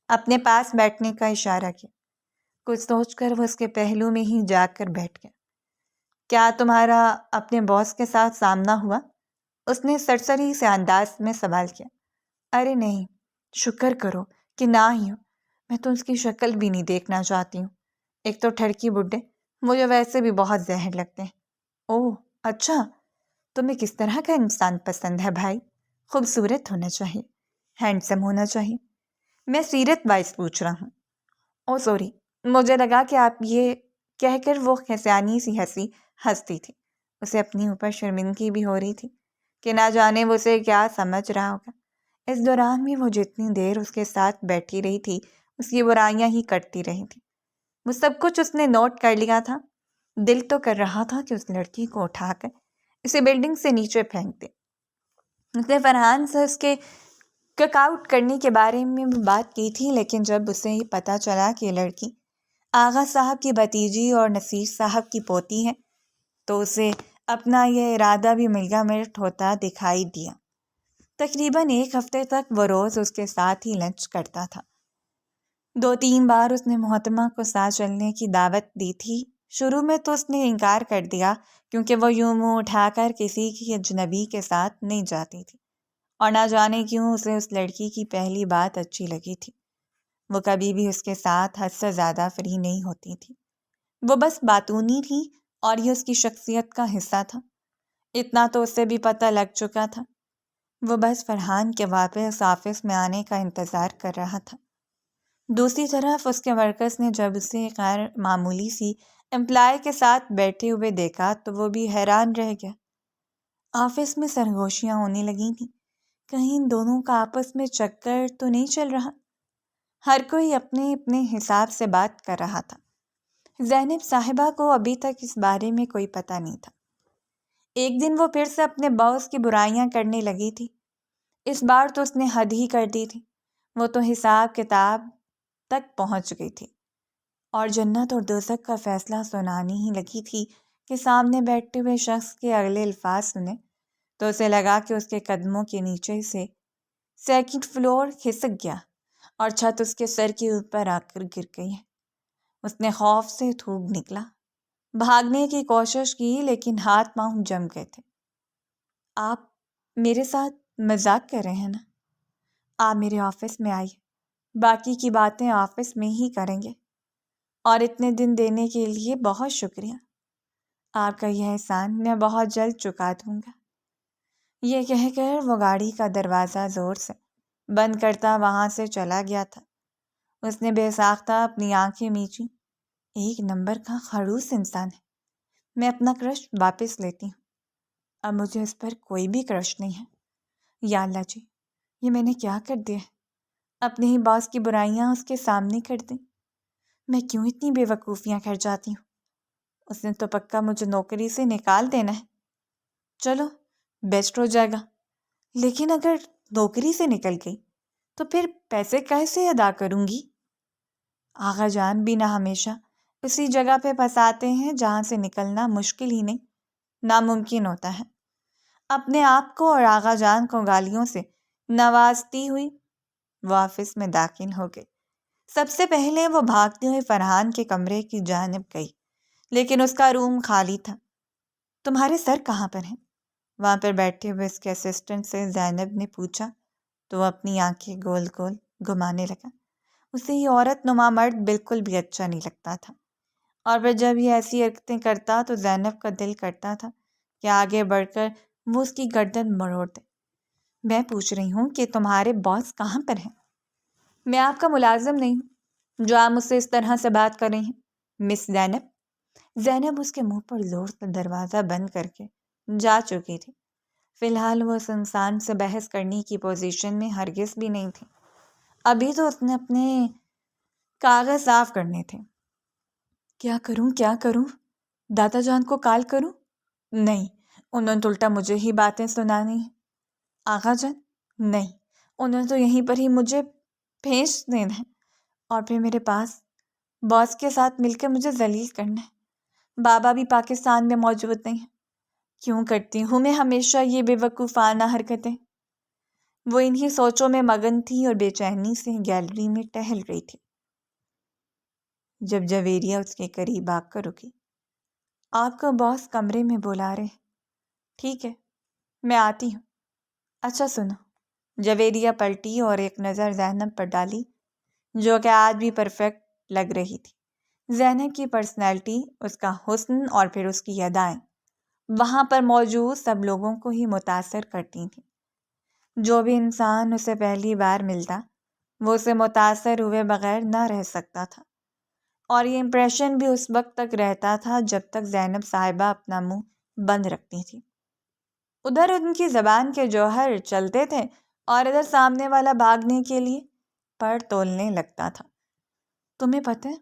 اپنے پاس بیٹھنے کا اشارہ کیا۔ کچھ سوچ کر وہ اس کے پہلو میں ہی جا کر بیٹھ گیا۔ کیا تمہارا اپنے باس کے ساتھ سامنا ہوا؟ اس نے سرسری سے انداز میں سوال کیا۔ ارے نہیں، شکر کرو کہ نہ ہی ہو، میں تو اس کی شکل بھی نہیں دیکھنا چاہتی ہوں۔ ایک تو ٹھڑکی بڈھے، مجھے ویسے بھی بہت زہر لگتے ہیں۔ اوہ اچھا، تمہیں کس طرح کا انسان پسند ہے بھائی؟ خوبصورت ہونا چاہیے، ہینڈسم ہونا چاہیے؟ میں سیرت وائز پوچھ رہا ہوں۔ او سوری، مجھے لگا کہ آپ یہ کہہ کر وہ خسیانی سی ہنسی ہنستی تھی۔ اسے اپنی اوپر شرمندگی بھی ہو رہی تھی کہ نہ جانے وہ اسے کیا سمجھ رہا ہوگا۔ اس دوران بھی وہ جتنی دیر اس کے ساتھ بیٹھی رہی تھی اس کی برائیاں ہی کرتی رہی تھی۔ وہ سب کچھ اس نے نوٹ کر لیا تھا۔ دل تو کر رہا تھا کہ اس لڑکی کو اٹھا کر اسے بلڈنگ سے نیچے پھینک دے۔ اس نے فرحان سے اس کے کک آؤٹ کرنے کے بارے میں بات کی تھی، لیکن جب اسے یہ پتہ چلا کہ یہ لڑکی آغا صاحب کی بھتیجی اور نصیر صاحب کی پوتی ہے تو اسے اپنا یہ ارادہ بھی ملگا ملٹ ہوتا دکھائی دیا۔ تقریباً 1 ہفتے تک وہ روز اس کے ساتھ ہی لنچ کرتا تھا۔ 2-3 بار اس نے محتمہ کو ساتھ چلنے کی دعوت دی تھی۔ شروع میں تو اس نے انکار کر دیا کیونکہ وہ یوں منہ اٹھا کر کسی کی اجنبی کے ساتھ نہیں جاتی تھی، اور نہ جانے کیوں اسے اس لڑکی کی پہلی بات اچھی لگی تھی۔ وہ کبھی بھی اس کے ساتھ حد سے زیادہ فری نہیں ہوتی تھی۔ وہ بس باتونی تھی اور یہ اس کی شخصیت کا حصہ تھا۔ اتنا تو اسے بھی پتہ لگ چکا تھا۔ وہ بس فرحان کے واپس آفس میں آنے کا انتظار کر رہا تھا۔ دوسری طرف اس کے ورکرز نے جب اسے غیر معمولی سی امپلائی کے ساتھ بیٹھے ہوئے دیکھا تو وہ بھی حیران رہ گیا۔ آفس میں سرگوشیاں ہونے لگی تھیں۔ کہیں ان دونوں کا آپس میں چکر تو نہیں چل رہا؟ ہر کوئی اپنے اپنے حساب سے بات کر رہا تھا۔ زینب صاحبہ کو ابھی تک اس بارے میں کوئی پتہ نہیں تھا۔ ایک دن وہ پھر سے اپنے باس کی برائیاں کرنے لگی تھی۔ اس بار تو اس نے حد ہی کر دی تھی۔ وہ تو حساب کتاب تک پہنچ گئی تھی اور جنت اور دوزخ کا فیصلہ سنانے ہی لگی تھی کہ سامنے بیٹھے ہوئے شخص کے اگلے الفاظ سنے تو اسے لگا کہ اس کے قدموں کے نیچے سے 2nd فلور کھسک گیا اور چھت اس کے سر کے اوپر آ کر گر گئی ہے۔ اس نے خوف سے تھوک نکلا، بھاگنے کی کوشش کی لیکن ہاتھ پاؤں جم گئے تھے۔ آپ میرے ساتھ مذاق کر رہے ہیں نا؟ آپ میرے آفس میں آئیے، باقی کی باتیں آفس میں ہی کریں گے، اور اتنے دن دینے کے لیے بہت شکریہ۔ آپ کا یہ احسان میں بہت جلد چکا دوں گا۔ یہ کہہ کر وہ گاڑی کا دروازہ زور سے بند کرتا وہاں سے چلا گیا تھا۔ اس نے بے ساختہ اپنی آنکھیں میچی۔ 1 نمبر کا خڑوس انسان ہے۔ میں اپنا کرش واپس لیتی ہوں۔ اب مجھے اس پر کوئی بھی کرش نہیں ہے۔ یا اللہ جی، یہ میں نے کیا کر دیا ہے؟ اپنے ہی باس کی برائیاں اس کے سامنے کر دیں۔ میں کیوں اتنی بے وقوفیاں کر جاتی ہوں؟ اس نے تو پکا مجھے نوکری سے نکال دینا ہے۔ چلو بیسٹ ہو جائے گا، لیکن اگر نوکری سے نکل گئی تو پھر پیسے کیسے ادا کروں گی؟ آغا جان بھی نہ ہمیشہ اسی جگہ پہ پھنساتے ہیں جہاں سے نکلنا مشکل ہی نہیں، ناممکن ہوتا ہے۔ اپنے آپ کو اور آغا جان کو گالیوں سے نوازتی ہوئی وہ آفس میں داخل ہو گئی۔ سب سے پہلے وہ بھاگتے ہوئے فرحان کے کمرے کی جانب گئی، لیکن اس کا روم خالی تھا۔ تمہارے سر کہاں پر ہیں؟ وہاں پر بیٹھے ہوئے اس کے اسسٹنٹ سے زینب نے پوچھا تو وہ اپنی آنکھیں گول گول گھمانے لگا۔ اسے یہ عورت نما مرد بالکل بھی اچھا نہیں لگتا تھا، اور پھر جب یہ ایسی حرکتیں کرتا تو زینب کا دل کرتا تھا کہ آگے بڑھ کر وہ اس کی گردن مروڑ دے۔ میں پوچھ رہی ہوں کہ تمہارے باس کہاں پر ہیں؟ میں آپ کا ملازم نہیں ہوں جو آپ مجھ سے اس طرح سے بات کر رہی ہیں مس زینب۔ زینب اس کے منہ پر زور سے دروازہ بند کر کے جا چکی تھی۔ فی الحال وہ اس انسان سے بحث کرنے کی پوزیشن میں ہرگز بھی نہیں تھی۔ ابھی تو اس نے اپنے کاغذ صاف کرنے تھے۔ کیا کروں؟ دادا جان کو کال کروں؟ نہیں، انہوں نے الٹا مجھے ہی باتیں سنانی ہیں۔ آغا جان؟ نہیں، انہوں نے تو یہیں پر ہی مجھے بھیج دینا ہے اور پھر میرے پاس باس کے ساتھ مل کے مجھے ذلیل کرنا ہے۔ بابا بھی پاکستان میں موجود نہیں ہیں۔ کیوں کرتی ہوں میں ہمیشہ یہ بے وقوفانہ حرکتیں؟ وہ انہی سوچوں میں مگن تھی اور بے چینی سے گیلری میں ٹہل رہی تھی جب جویریہ اس کے قریب آ کر رکی۔ آپ کو باس کمرے میں بلا رہے ہیں۔ ٹھیک ہے، میں آتی ہوں۔ اچھا سنو۔ جویریہ پلٹی اور ایک نظر زینب پر ڈالی جو کہ آج بھی پرفیکٹ لگ رہی تھی۔ زینب کی پرسنالٹی، اس کا حسن اور پھر اس کی ادائیں وہاں پر موجود سب لوگوں کو ہی متاثر کرتی تھیں۔ جو بھی انسان اسے پہلی بار ملتا وہ اسے متاثر ہوئے بغیر نہ رہ سکتا تھا، اور یہ امپریشن بھی اس وقت تک رہتا تھا جب تک زینب صاحبہ اپنا منہ بند رکھتی تھی۔ ادھر ان کی زبان کے جوہر چلتے تھے اور ادھر سامنے والا بھاگنے کے لیے پر تولنے لگتا تھا۔ تمہیں پتہ ہے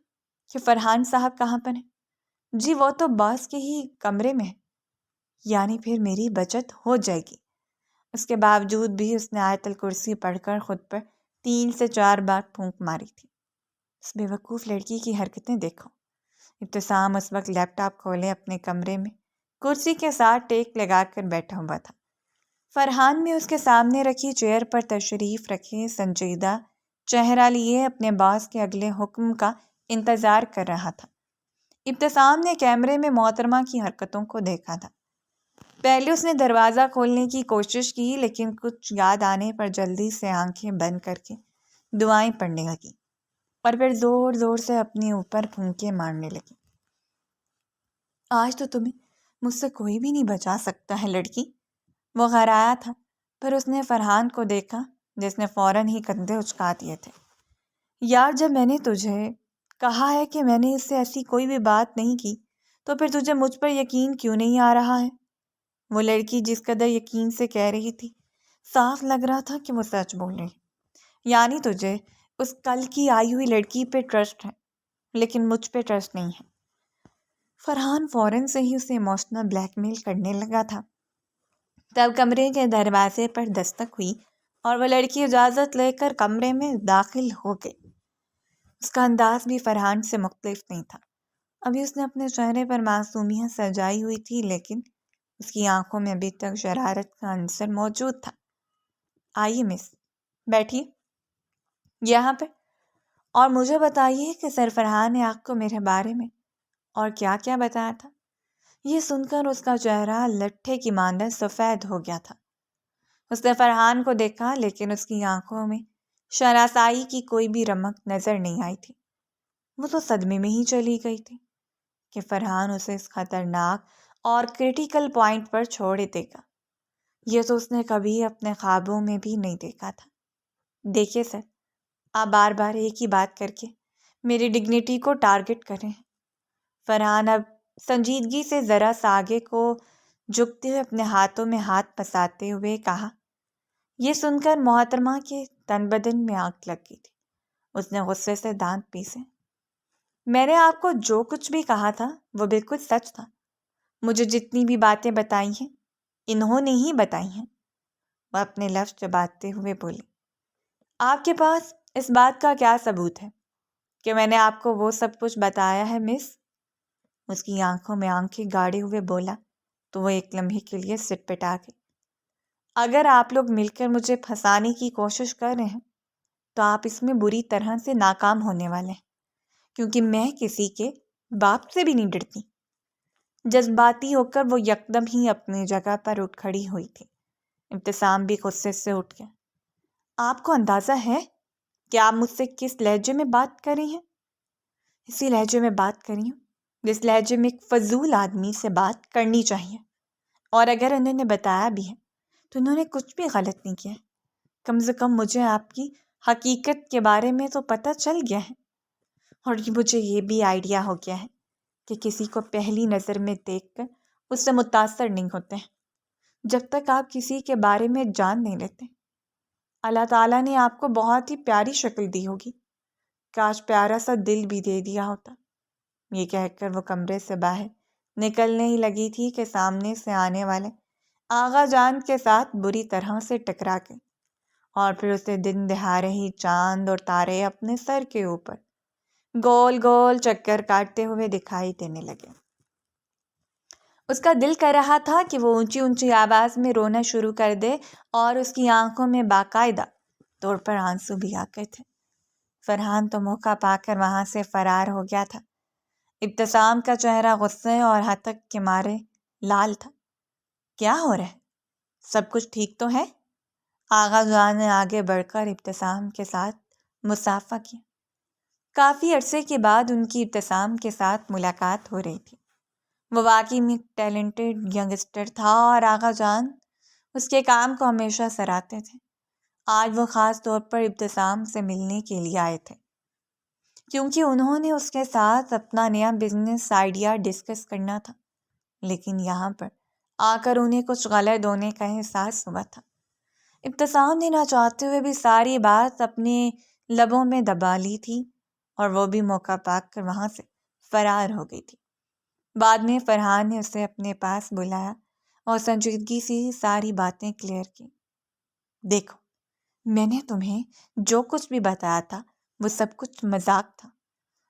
کہ فرحان صاحب کہاں پر ہیں؟ جی وہ تو باس کے ہی کمرے میں ہے۔ یعنی پھر میری بچت ہو جائے گی۔ اس کے باوجود بھی اس نے آیت الکرسی پڑھ کر خود پر 3 سے 4 بار پھونک ماری تھی۔ اس بے وقوف لڑکی کی حرکتیں دیکھو۔ ابتسام اس وقت لیپ ٹاپ کھولے اپنے کمرے میں کرسی کے ساتھ ٹیک لگا کر بیٹھا ہوا تھا۔ فرحان میں اس کے سامنے رکھی چیئر پر تشریف رکھے سنجیدہ چہرہ لیے اپنے باس کے اگلے حکم کا انتظار کر رہا تھا۔ ابتسام نے کیمرے میں محترمہ کی حرکتوں کو دیکھا تھا۔ پہلے اس نے دروازہ کھولنے کی کوشش کی، لیکن کچھ یاد آنے پر جلدی سے آنکھیں بند کر کے دعائیں پڑھنے لگی اور پھر زور زور سے اپنے اوپر پھونکے مارنے لگی۔ آج تو تمہیں مجھ سے کوئی بھی نہیں بچا سکتا ہے لڑکی، وہ غرایا تھا، پر اس نے فرحان کو دیکھا جس نے فوراً ہی کندھے اچکا دیے تھے۔ یار، جب میں نے تجھے کہا ہے کہ میں نے اس سے ایسی کوئی بھی بات نہیں کی تو پھر تجھے مجھ پر یقین کیوں نہیں آ رہا ہے؟ وہ لڑکی جس قدر یقین سے کہہ رہی تھی، صاف لگ رہا تھا کہ وہ سچ بول رہی۔ یعنی تجھے اس کل کی آئی ہوئی لڑکی پہ ٹرسٹ ہے، لیکن مجھ پہ ٹرسٹ نہیں ہے۔ فرحان فوراً سے ہی اسے ایموشنل بلیک میل کرنے لگا تھا۔ تب کمرے کے دروازے پر دستک ہوئی اور وہ لڑکی اجازت لے کر کمرے میں داخل ہو گئی۔ اس کا انداز بھی فرحان سے مختلف نہیں تھا۔ ابھی اس نے اپنے چہرے پر معصومیت سجائی ہوئی تھی، لیکن اس کی آنکھوں میں ابھی تک شرارت کا عنصر موجود تھا۔ آئیے مس، بیٹھیے یہاں پہ، اور مجھے بتائیے کہ سر فرحان نے آپ کو میرے بارے میں اور کیا کیا بتایا تھا؟ یہ سن کر اس کا چہرہ لٹھے کی مانند سفید ہو گیا تھا۔ اس نے فرحان کو دیکھا، لیکن اس کی آنکھوں میں شراسائی کی کوئی بھی رمق نظر نہیں آئی تھی۔ وہ تو صدمے میں ہی چلی گئی تھی کہ فرحان اسے اس خطرناک اور کریٹیکل پوائنٹ پر چھوڑ دے گا۔ یہ تو اس نے کبھی اپنے خوابوں میں بھی نہیں دیکھا تھا۔ دیکھیے سر، آپ بار بار ایک ہی بات کر کے میری ڈگنیٹی کو ٹارگٹ کر رہے ہیں۔ فرحان اب سنجیدگی سے ذرا سا آگے کو جھکتے ہوئے اپنے ہاتھوں میں ہاتھ پھنساتے ہوئے کہا۔ یہ سن کر محترمہ کے تن بدن میں آگ لگ گئی تھی۔ اس نے غصے سے دانت پیسے۔ میں نے آپ کو جو کچھ بھی کہا تھا وہ بالکل سچ تھا۔ مجھے جتنی بھی باتیں بتائی ہیں انہوں نے ہی بتائی ہیں، وہ اپنے لفظ چباتے ہوئے بولی۔ آپ کے پاس اس بات کا کیا ثبوت ہے کہ میں نے آپ کو وہ سب کچھ بتایا ہے مس؟ اس کی آنکھوں میں آنکھیں گاڑے ہوئے بولا تو وہ ایک لمحے کے لیے سٹ پٹا گئی۔ اگر آپ لوگ مل کر مجھے پھنسانے کی کوشش کر رہے ہیں تو آپ اس میں بری طرح سے ناکام ہونے والے ہیں، کیونکہ میں کسی کے باپ سے بھی نہیں ڈرتی۔ جذباتی ہو کر وہ یکدم ہی اپنی جگہ پر اٹھ کھڑی ہوئی تھی۔ ابتسام بھی غصے سے اٹھ گیا۔ آپ کو اندازہ ہے کہ آپ مجھ سے کس لہجے میں بات کر رہی ہیں؟ اسی لہجے میں بات کر رہی ہوں جس لہجے میں ایک فضول آدمی سے بات کرنی چاہیے، اور اگر انہوں نے بتایا بھی ہے تو انہوں نے کچھ بھی غلط نہیں کیا ہے۔ کم سے کم مجھے آپ کی حقیقت کے بارے میں تو پتہ چل گیا ہے، اور مجھے یہ بھی آئیڈیا ہو گیا ہے کہ کسی کو پہلی نظر میں دیکھ کر اس سے متاثر نہیں ہوتے ہیں جب تک آپ کسی کے بارے میں جان نہیں لیتے۔ اللہ تعالیٰ نے آپ کو بہت ہی پیاری شکل دی ہوگی، کاش پیارا سا دل بھی دے دیا ہوتا۔ یہ کہہ کر وہ کمرے سے باہر نکلنے ہی لگی تھی کہ سامنے سے آنے والے آغا جان کے ساتھ بری طرح سے ٹکرا گئی، اور پھر اسے دن دہاڑے ہی چاند اور تارے اپنے سر کے اوپر گول گول چکر کاٹتے ہوئے دکھائی دینے لگے۔ اس کا دل کر رہا تھا کہ وہ اونچی اونچی آواز میں رونا شروع کر دے، اور اس کی آنکھوں میں باقاعدہ طور پر آنسو بھی آ گئے تھے۔ فرحان تو موقع پا کر وہاں سے فرار ہو گیا تھا۔ ابتسام کا چہرہ غصے اور ہتک کے مارے لال تھا۔ کیا ہو رہا ہے؟ سب کچھ ٹھیک تو ہے؟ آغا جان نے آگے بڑھ کر ابتسام کے ساتھ مصافحہ کیا۔ کافی عرصے کے بعد ان کی ابتسام کے ساتھ ملاقات ہو رہی تھی۔ وہ واقعی میں ٹیلنٹڈ ینگسٹر تھا، اور آغا جان اس کے کام کو ہمیشہ سراہتے تھے۔ آج وہ خاص طور پر ابتسام سے ملنے کے لیے آئے تھے، کیونکہ انہوں نے اس کے ساتھ اپنا نیا بزنس آئیڈیا ڈسکس کرنا تھا، لیکن یہاں پر آ کر انہیں کچھ غلط ہونے کا احساس ہوا تھا۔ ابتسام نے نہ چاہتے ہوئے بھی ساری بات اپنے لبوں میں دبا لی تھی، اور وہ بھی موقع پا کر وہاں سے فرار ہو گئی تھی۔ بعد میں فرحان نے اسے اپنے پاس بلایا اور سنجیدگی سے ساری باتیں کلیئر کی۔ دیکھو، میں نے تمہیں جو کچھ بھی بتایا تھا وہ سب کچھ مذاق تھا۔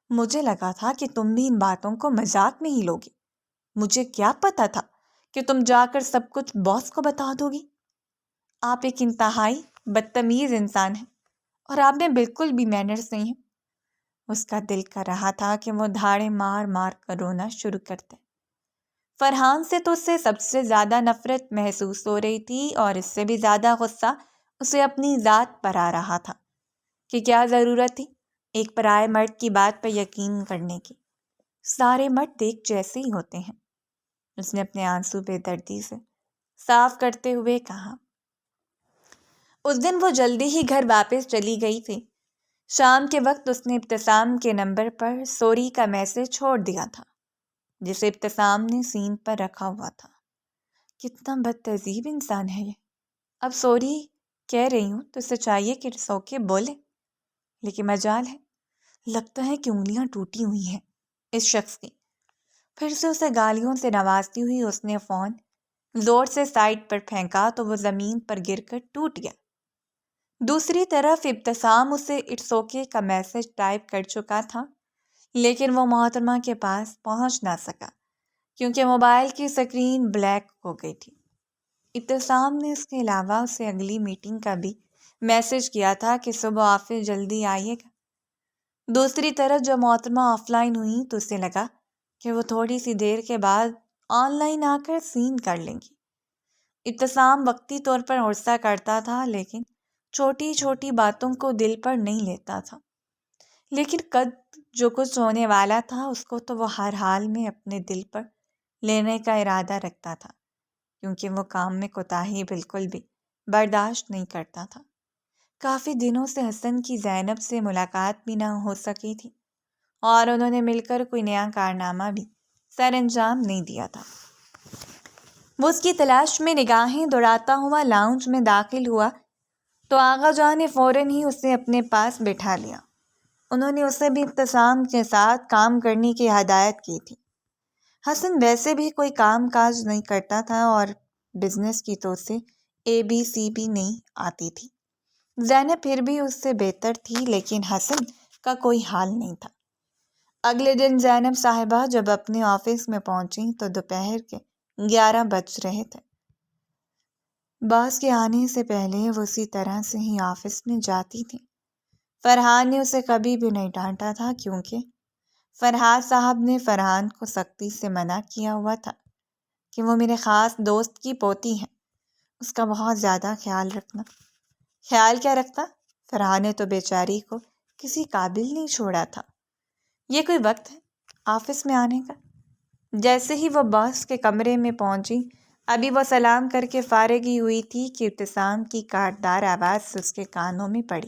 مجھے لگا تھا کہ تم بھی ان باتوں کو مذاق میں ہی لوگی۔ مجھے کیا پتا تھا کہ تم جا کر سب کچھ باس کو بتا دو گی۔ آپ ایک انتہائی بدتمیز انسان ہیں اور آپ میں بالکل بھی مینرز نہیں ہیں۔ اس کا دل کر رہا تھا کہ وہ دھاڑے مار مار کر رونا شروع کرتے۔ فرحان سے تو اسے سب سے زیادہ نفرت محسوس ہو رہی تھی، اور اس سے بھی زیادہ غصہ اسے اپنی ذات پر آ رہا تھا کہ کیا ضرورت تھی ایک پرائے مرد کی بات پر یقین کرنے کی۔ سارے مرد ایک جیسے ہی ہوتے ہیں، اس نے اپنے آنسو بے دردی سے صاف کرتے ہوئے کہا۔ اس دن وہ جلدی ہی گھر واپس چلی گئی تھی۔ شام کے وقت اس نے ابتسام کے نمبر پر سوری کا میسج چھوڑ دیا تھا، جسے ابتسام نے سین پر رکھا ہوا تھا۔ کتنا بد تہذیب انسان ہے یہ۔ اب سوری کہہ رہی ہوں تو اسے چاہیے کہ سو کے بولے، لیکن مجال ہے، لگتا ہے کہ انگلیاں ٹوٹی ہوئی ہیں اس شخص کی۔ پھر سے اسے گالیوں سے نوازتی ہوئی اس نے فون زور سے سائڈ پر پھینکا تو وہ زمین پر گر کر ٹوٹ گیا۔ دوسری طرف ابتسام اسے اٹس اوکے کا میسج ٹائپ کر چکا تھا، لیکن وہ محترمہ کے پاس پہنچ نہ سکا کیونکہ موبائل کی سکرین بلیک ہو گئی تھی۔ ابتسام نے اس کے علاوہ اسے اگلی میٹنگ کا بھی میسج کیا تھا کہ صبح آفس جلدی آئیے گا۔ دوسری طرف جب محترمہ آف لائن ہوئی تو اسے لگا کہ وہ تھوڑی سی دیر کے بعد آن لائن آ کر سین کر لیں گی۔ ابتسام وقتی طور پر غصہ کرتا تھا، لیکن چھوٹی چھوٹی باتوں کو دل پر نہیں لیتا تھا۔ لیکن کل جو کچھ ہونے والا تھا اس کو تو وہ ہر حال میں اپنے دل پر لینے کا ارادہ رکھتا تھا، کیونکہ وہ کام میں کوتاہی بالکل بھی برداشت نہیں کرتا تھا۔ کافی دنوں سے حسن کی زینب سے ملاقات بھی نہ ہو سکی تھی، اور انہوں نے مل کر کوئی نیا کارنامہ بھی سر انجام نہیں دیا تھا۔ وہ اس کی تلاش میں نگاہیں دوڑاتا ہوا لاؤنج میں داخل ہوا تو آغا جان نے فوراً ہی اسے اپنے پاس بٹھا لیا۔ انہوں نے اسے بھی ابتسام کے ساتھ کام کرنے کی ہدایت کی تھی۔ حسن ویسے بھی کوئی کام کاج نہیں کرتا تھا اور بزنس کی تو اسے ABC بھی نہیں آتی تھی۔ زینب پھر بھی اس سے بہتر تھی، لیکن حسن کا کوئی حال نہیں تھا۔ اگلے دن زینب صاحبہ جب اپنے آفس میں پہنچی تو دوپہر کے 11 بج رہے تھے۔ باس کے آنے سے پہلے وہ اسی طرح سے ہی آفس میں جاتی تھی۔ فرحان نے اسے کبھی بھی نہیں ڈانٹا تھا، کیونکہ فرحات صاحب نے فرحان کو سختی سے منع کیا ہوا تھا کہ وہ میرے خاص دوست کی پوتی ہیں، اس کا بہت زیادہ خیال رکھنا۔ خیال کیا رکھتا؟ فرحان نے تو بیچاری کو کسی قابل نہیں چھوڑا تھا۔ یہ کوئی وقت ہے آفس میں آنے کا؟ جیسے ہی وہ باس کے کمرے میں پہنچی، ابھی وہ سلام کر کے فارغ ہی ہوئی تھی کہ ابتسام کی کاٹدار آواز اس کے کانوں میں پڑی۔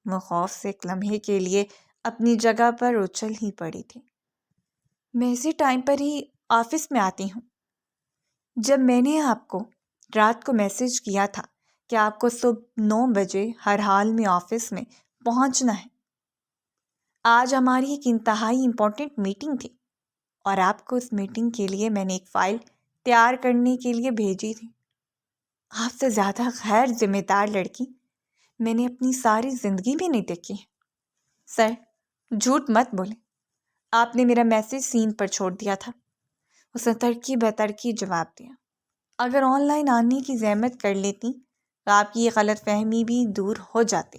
وہ خوف سے ایک لمحے کے لیے اپنی جگہ پر اچھل ہی پڑی تھی۔ میں اسی ٹائم پر ہی آفس میں آتی ہوں۔ جب میں نے آپ کو رات کو میسج کیا تھا کہ آپ کو صبح 9 بجے ہر حال میں آفس میں پہنچنا ہے، آج ہماری ایک انتہائی امپورٹنٹ میٹنگ تھی اور آپ کو اس میٹنگ کے لیے میں نے ایک فائل تیار کرنے کے لیے بھیجی تھی۔ آپ سے زیادہ غیر ذمہ دار لڑکی میں نے اپنی ساری زندگی بھی نہیں دیکھی ہے۔ سر، جھوٹ مت بولیں، آپ نے میرا میسج سین پر چھوڑ دیا تھا۔ اس نے تڑکی بتڑکی جواب دیا۔ اگر آن لائن آنے کی زحمت کر لیتی تو آپ کی یہ غلط فہمی بھی دور ہو جاتی۔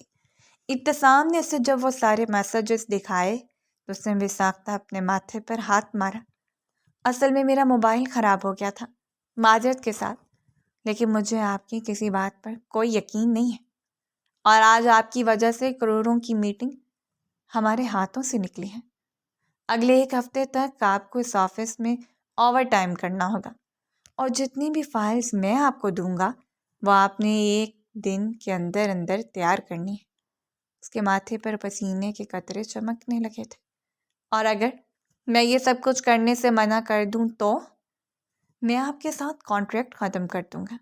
ابتسام نے اسے جب وہ سارے میسیجز دکھائے تو اس نے بے ساختہ اپنے ماتھے پر ہاتھ مارا۔ اصل میں میرا موبائل خراب ہو گیا تھا، معذرت کے ساتھ، لیکن مجھے آپ کی کسی بات پر کوئی یقین نہیں ہے، اور آج آپ کی وجہ سے کروڑوں کی میٹنگ ہمارے ہاتھوں سے نکلی ہے۔ اگلے 1 ہفتے تک آپ کو اس آفس میں اوور ٹائم کرنا ہوگا، اور جتنی بھی فائلز میں آپ کو دوں گا وہ آپ نے 1 دن کے اندر اندر تیار کرنی ہے۔ اس کے ماتھے پر پسینے کے قطرے چمکنے لگے تھے۔ اور اگر میں یہ سب کچھ کرنے سے منع کر دوں تو میں آپ کے ساتھ کانٹریکٹ ختم کر دوں گا،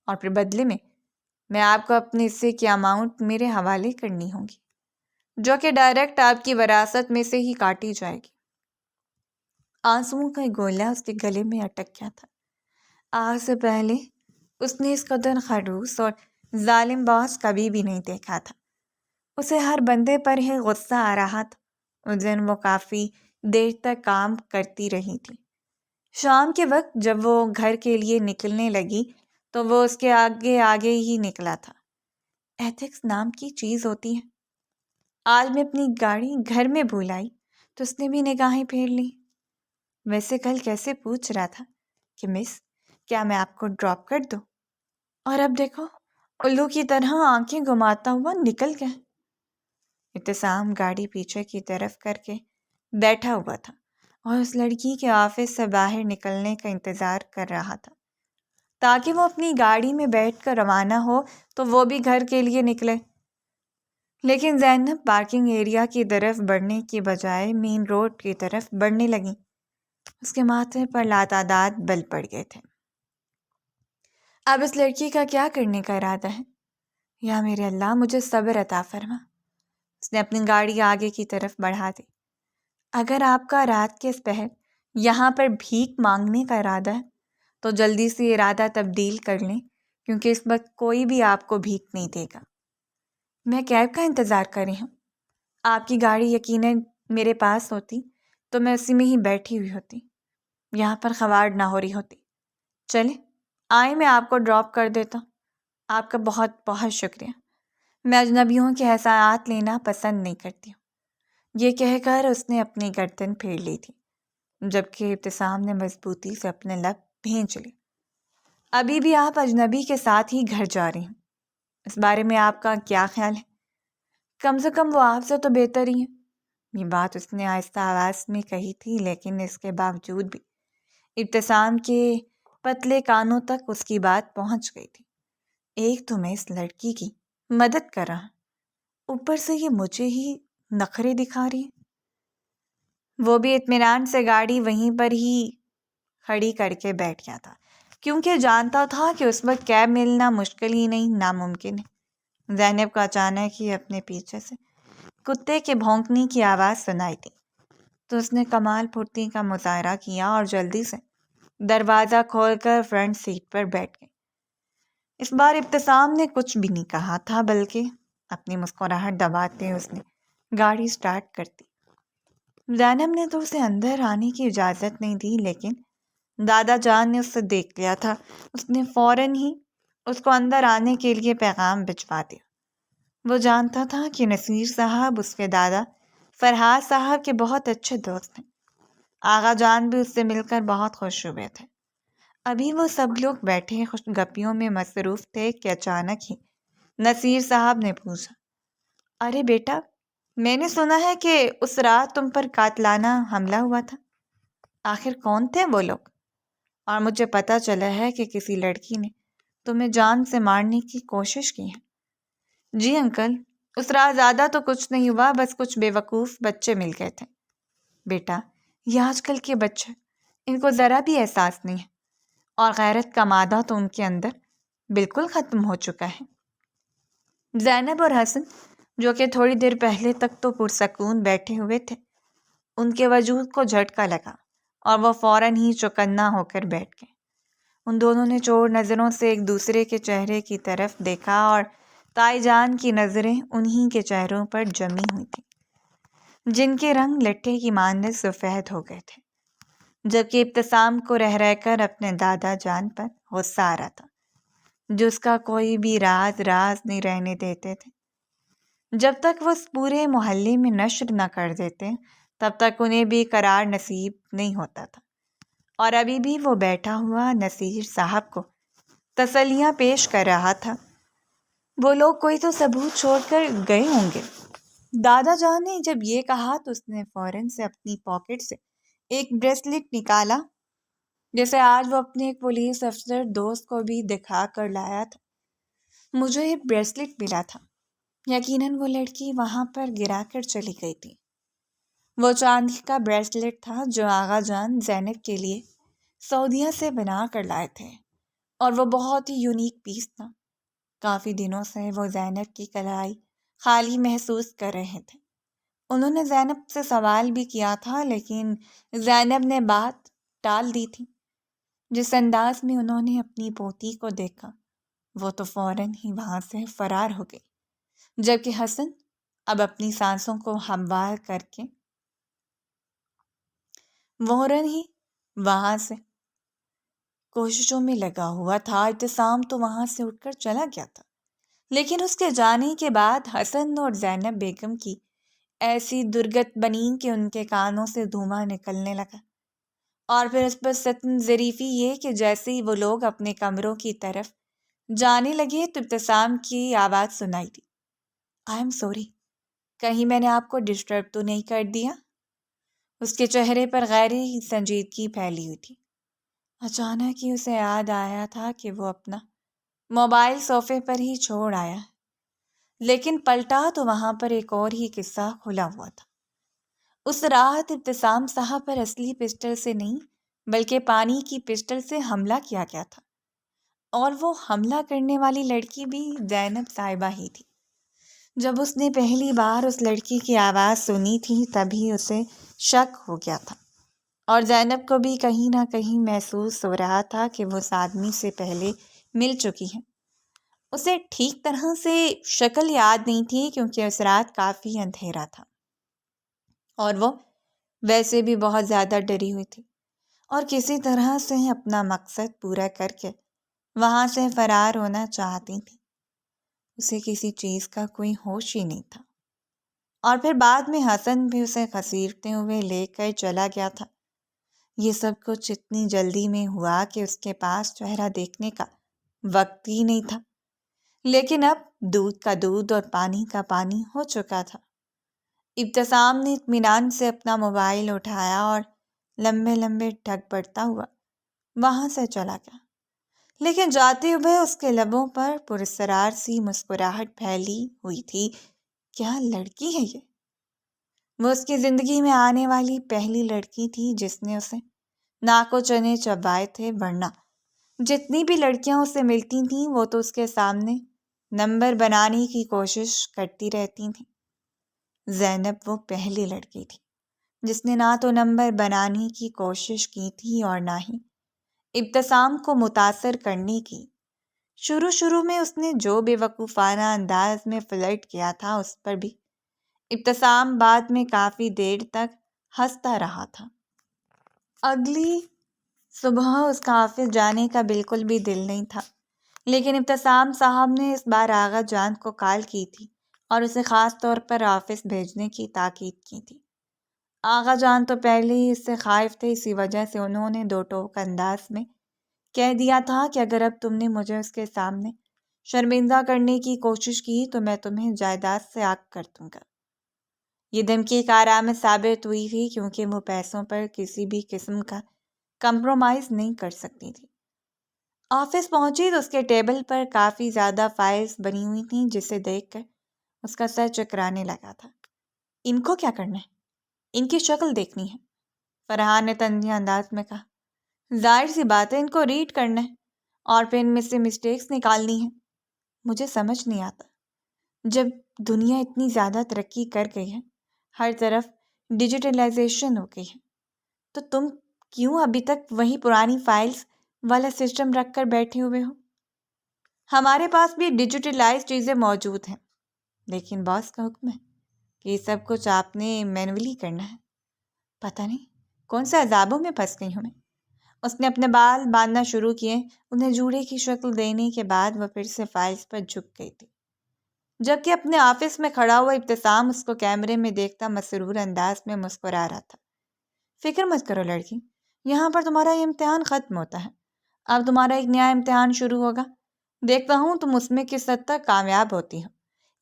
اور پھر بدلے میں آپ کو اپنے حصے کی اماؤنٹ میرے حوالے کرنی ہوگی، جو کہ ڈائریکٹ آپ کی وراثت میں سے ہی کاٹی جائے گی۔ آنسوؤں کا گولہ اس کے گلے میں اٹک گیا تھا۔ آج سے پہلے اس نے اس قدر خڑوس اور ظالم باس کبھی بھی نہیں دیکھا تھا۔ اسے ہر بندے پر ہی غصہ آ رہا تھا۔ اس دن وہ کافی دیر تک کام کرتی رہی تھی۔ شام کے وقت جب وہ گھر کے لیے نکلنے لگی تو وہ اس کے آگے آگے ہی نکلا تھا۔ ایتھکس نام کی چیز ہوتی ہے۔ آج میں اپنی گاڑی گھر میں بھول آئی تو اس نے بھی نگاہیں پھیر لی۔ ویسے کل کیسے پوچھ رہا تھا کہ مس کیا میں آپ کو ڈراپ کر دوں، اور اب دیکھو الو کی طرح آنکھیں گھماتا ہوا نکل گیا۔ ابتسام گاڑی پیچھے کی طرف کر کے بیٹھا ہوا تھا اور اس لڑکی کے آفس سے باہر نکلنے کا انتظار کر رہا تھا تاکہ وہ اپنی گاڑی میں بیٹھ کر روانہ ہو تو وہ بھی گھر کے لیے نکلے۔ لیکن زینب پارکنگ ایریا کی طرف بڑھنے کی بجائے مین روڈ کی طرف بڑھنے لگی۔ اس کے ماتھے پر لاتعداد بل پڑ گئے تھے۔ اب اس لڑکی کا کیا کرنے کا ارادہ ہے؟ یا میرے اللہ مجھے صبر عطا فرما۔ اس نے اپنی گاڑی آگے کی طرف بڑھا دی۔ اگر آپ کا رات کے اس پہر یہاں پر بھیک مانگنے کا ارادہ ہے تو جلدی سے ارادہ تبدیل کر لیں، کیونکہ اس وقت کوئی بھی آپ کو بھیک نہیں دے گا۔ میں کیب کا انتظار کر رہی ہوں۔ آپ کی گاڑی یقیناً میرے پاس ہوتی تو میں اسی میں ہی بیٹھی ہوئی ہوتی، یہاں پر خواڑ نہ ہو رہی ہوتی۔ چلیں آئیں میں آپ کو ڈراپ کر دیتا ہوں۔ آپ کا بہت بہت شکریہ۔ میں اجنبیوں کے احسانات لینا پسند نہیں کرتی ہوں۔ یہ کہہ کر اس نے اپنی گردن پھیر لی تھی، جبکہ ابتسام نے مضبوطی سے اپنے لب بھینچ لی۔ ابھی بھی آپ اجنبی کے ساتھ ہی گھر جا رہی ہوں، اس بارے میں آپ کا کیا خیال ہے؟ کم سے کم وہ آپ سے تو بہتر ہی ہے۔ یہ بات اس نے آہستہ آواز میں کہی تھی، لیکن اس کے باوجود بھی ابتسام کے پتلے کانوں تک اس کی بات پہنچ گئی تھی۔ ایک تو میں اس لڑکی کی مدد کر رہا، اوپر سے یہ مجھے ہی نخرے دکھا رہی ہے۔ وہ بھی اطمینان سے گاڑی وہیں پر ہی کھڑی کر کے بیٹھ گیا تھا، کیونکہ جانتا تھا کہ اس وقت کیب ملنا مشکل ہی نہیں ناممکن ہے۔ زینب کو اچانک ہی اپنے پیچھے سے کتے کے بھونکنے کی آواز سنائی تھی تو اس نے کمال پھرتی کا مظاہرہ کیا اور جلدی سے دروازہ کھول کر فرنٹ سیٹ پر بیٹھ گئی۔ اس بار ابتسام نے کچھ بھی نہیں کہا تھا، بلکہ اپنی مسکراہٹ دباتے اس نے گاڑی سٹارٹ کر دی۔ زینب نے تو اسے اندر آنے کی اجازت نہیں دی، لیکن دادا جان نے اسے دیکھ لیا تھا۔ اس نے فوراً ہی اس کو اندر آنے کے لیے پیغام بھجوا دیا۔ وہ جانتا تھا کہ نصیر صاحب اس کے دادا فرحات صاحب کے بہت اچھے دوست ہیں۔ آغا جان بھی اس سے مل کر بہت خوش ہوئے تھے۔ ابھی وہ سب لوگ بیٹھے خوش گپیوں میں مصروف تھے کہ اچانک ہی نصیر صاحب نے پوچھا، ارے بیٹا، میں نے سنا ہے کہ اس رات تم پر قاتلانہ حملہ ہوا تھا۔ آخر کون تھے وہ لوگ؟ اور مجھے پتہ چلا ہے کہ کسی لڑکی نے تمہیں جان سے مارنے کی کوشش کی ہے۔ جی انکل، اس رات زیادہ تو کچھ نہیں ہوا، بس کچھ بے وقوف بچے مل گئے تھے۔ بیٹا، یہ آج کل کے بچے، ان کو ذرا بھی احساس نہیں ہے، اور غیرت کا مادہ تو ان کے اندر بالکل ختم ہو چکا ہے۔ زینب اور حسن، جو کہ تھوڑی دیر پہلے تک تو پرسکون بیٹھے ہوئے تھے، ان کے وجود کو جھٹکا لگا اور وہ فوراً ہی چوکنا ہو کر بیٹھ گئے۔ ان دونوں نے چور نظروں سے ایک دوسرے کے چہرے کی طرف دیکھا اور تائی جان کی نظریں انہی کے چہروں پر جمی ہوئی تھیں، جن کے رنگ لٹھے کی مانند سفید ہو گئے تھے، جبکہ ابتسام کو رہ رہ کر اپنے دادا جان پر غصہ آ رہا تھا، جو اس کا کوئی بھی راز نہیں رہنے دیتے تھے۔ جب تک وہ اس پورے محلے میں نشر نہ کر دیتے، تب تک انہیں بھی قرار نصیب نہیں ہوتا تھا۔ اور ابھی بھی وہ بیٹھا ہوا نصیر صاحب کو تسلیاں پیش کر رہا تھا۔ وہ لوگ کوئی تو ثبوت چھوڑ کر گئے ہوں گے۔ دادا جان نے جب یہ کہا تو اس نے فوراً سے اپنی پاکٹ سے ایک بریسلٹ نکالا، جیسے آج وہ اپنے ایک پولیس افسر دوست کو بھی دکھا کر لایا تھا۔ مجھے یہ بریسلٹ ملا تھا، یقیناً وہ لڑکی وہاں پر گرا کر چلی گئی تھی۔ وہ چاندی کا بریسلٹ تھا جو آغا جان زینب کے لیے سعودیہ سے بنا کر لائے تھے، اور وہ بہت ہی یونیک پیس تھا۔ کافی دنوں سے وہ زینب کی کلائی خالی محسوس کر رہے تھے۔ انہوں نے زینب سے سوال بھی کیا تھا، لیکن زینب نے بات ٹال دی تھی۔ جس انداز میں انہوں نے اپنی پوتی کو دیکھا، وہ تو فوراً ہی وہاں سے فرار ہو گئی، جبکہ حسن اب اپنی سانسوں کو ہموار کر کے فوراً ہی وہاں سے کوششوں میں لگا ہوا تھا۔ ابتسام تو وہاں سے اٹھ کر چلا گیا تھا، لیکن اس کے جانے کے بعد حسن اور زینب بیگم کی ایسی درگت بنی کہ ان کے کانوں سے دھواں نکلنے لگا، اور پھر اس پر ستم ظریفی یہ کہ جیسے ہی وہ لوگ اپنے کمروں کی طرف جانے لگے تو ابتسام کی آواز سنائی دی، آئی ایم سوری، کہیں میں نے آپ کو ڈسٹرب تو نہیں کر دیا؟ اس کے چہرے پر غیر سنجیدگی پھیلی ہوئی تھی۔ اچانک ہی اسے یاد آیا تھا کہ وہ اپنا موبائل صوفے پر ہی چھوڑ آیا، لیکن پلٹا تو وہاں پر ایک اور ہی قصہ کھلا ہوا تھا۔ اس رات ابتسام صاحب پر اصلی پسٹل سے نہیں بلکہ پانی کی پسٹل سے حملہ کیا گیا تھا، اور وہ حملہ کرنے والی لڑکی بھی زینب صاحبہ ہی تھی۔ جب اس نے پہلی بار اس لڑکی کی آواز سنی تھی تبھی اسے شک ہو گیا تھا، اور زینب کو بھی کہیں نہ کہیں محسوس ہو رہا تھا کہ وہ اس آدمی سے پہلے مل چکی ہے۔ اسے ٹھیک طرح سے شکل یاد نہیں تھی کیونکہ اس رات کافی اندھیرا تھا، اور وہ ویسے بھی بہت زیادہ ڈری ہوئی تھی اور کسی طرح سے اپنا مقصد پورا کر کے وہاں سے فرار ہونا چاہتی تھی۔ اسے کسی چیز کا کوئی ہوش ہی نہیں تھا، اور پھر بعد میں حسن بھی اسے گھسیٹتے ہوئے لے کر چلا گیا تھا۔ یہ سب کچھ اتنی جلدی میں ہوا کہ اس کے پاس چہرہ دیکھنے کا وقت ہی نہیں تھا، لیکن اب دودھ کا دودھ اور پانی کا پانی ہو چکا تھا۔ ابتسام نے اطمینان سے اپنا موبائل اٹھایا اور لمبے لمبے ٹھگ پڑتا ہوا وہاں سے چلا گیا، لیکن جاتے ہوئے اس کے لبوں پر پراسرار سی مسکراہٹ پھیلی ہوئی تھی۔ کیا لڑکی ہے یہ؟ وہ اس کی زندگی میں آنے والی پہلی لڑکی تھی جس نے اسے ناک و چنے چبائے تھے، ورنہ جتنی بھی لڑکیاں اسے ملتی تھیں وہ تو اس کے سامنے نمبر بنانے کی کوشش کرتی رہتی تھیں۔ زینب وہ پہلی لڑکی تھی جس نے نہ تو نمبر بنانے کی کوشش کی تھی اور نہ ہی ابتسام کو متاثر کرنے کی۔ شروع میں اس نے جو بے وقوفانہ انداز میں فلرٹ کیا تھا اس پر بھی ابتسام بعد میں کافی دیر تک ہنستا رہا تھا۔ اگلی صبح اس کا آفس جانے کا بالکل بھی دل نہیں تھا، لیکن ابتسام صاحب نے اس بار آغا جان کو کال کی تھی اور اسے خاص طور پر آفس بھیجنے کی تاکید کی تھی۔ آغا جان تو پہلے ہی اس سے خائف تھے، اسی وجہ سے انہوں نے دو ٹوک انداز میں کہہ دیا تھا کہ اگر اب تم نے مجھے اس کے سامنے شرمندہ کرنے کی کوشش کی تو میں تمہیں جائیداد سے آگ کر دوں گا۔ یہ دھمکی کارآمد ثابت ہوئی تھی کیونکہ وہ پیسوں پر کسی بھی قسم کا کمپرومائز نہیں کر سکتی تھی۔ آفس پہنچی تو اس کے ٹیبل پر کافی زیادہ فائلز بنی ہوئی تھیں جسے دیکھ کر اس کا سر چکرانے لگا تھا۔ ان کو کیا کرنا ہے؟ ان کی شکل دیکھنی ہے، فرحان نے تنزیہ انداز میں کہا۔ ظاہر سی بات ہے ان کو ریڈ کرنا ہے اور پھر ان میں سے مسٹیکس نکالنی ہے۔ مجھے سمجھ نہیں آتا، جب دنیا اتنی زیادہ ترقی کر گئی ہے، ہر طرف ڈیجیٹلائزیشن ہو گئی ہے، تو تم کیوں ابھی تک وہی پرانی فائلز والا سسٹم رکھ کر بیٹھے ہوئے ہو؟ ہمارے پاس بھی ڈیجیٹلائز چیزیں موجود ہیں، لیکن باس کا حکم ہے کہ یہ سب کچھ آپ نے مینولی کرنا ہے۔ پتہ نہیں کون سے عذابوں میں پھنس گئی ہوں میں۔ اس نے اپنے بال باندھنا شروع کیے، انہیں جوڑے کی شکل دینے کے بعد وہ پھر سے فائلز پر جھک گئی تھی، جبکہ اپنے آفس میں کھڑا ہوا ابتسام اس کو کیمرے میں دیکھتا مسرور انداز میں مسکرا رہا تھا۔ فکر مت کرو لڑکی، یہاں پر تمہارا یہ امتحان ختم ہوتا ہے، اب تمہارا ایک نیا امتحان شروع ہوگا، دیکھتا ہوں تم اس میں کس حد تک کامیاب ہوتی ہو۔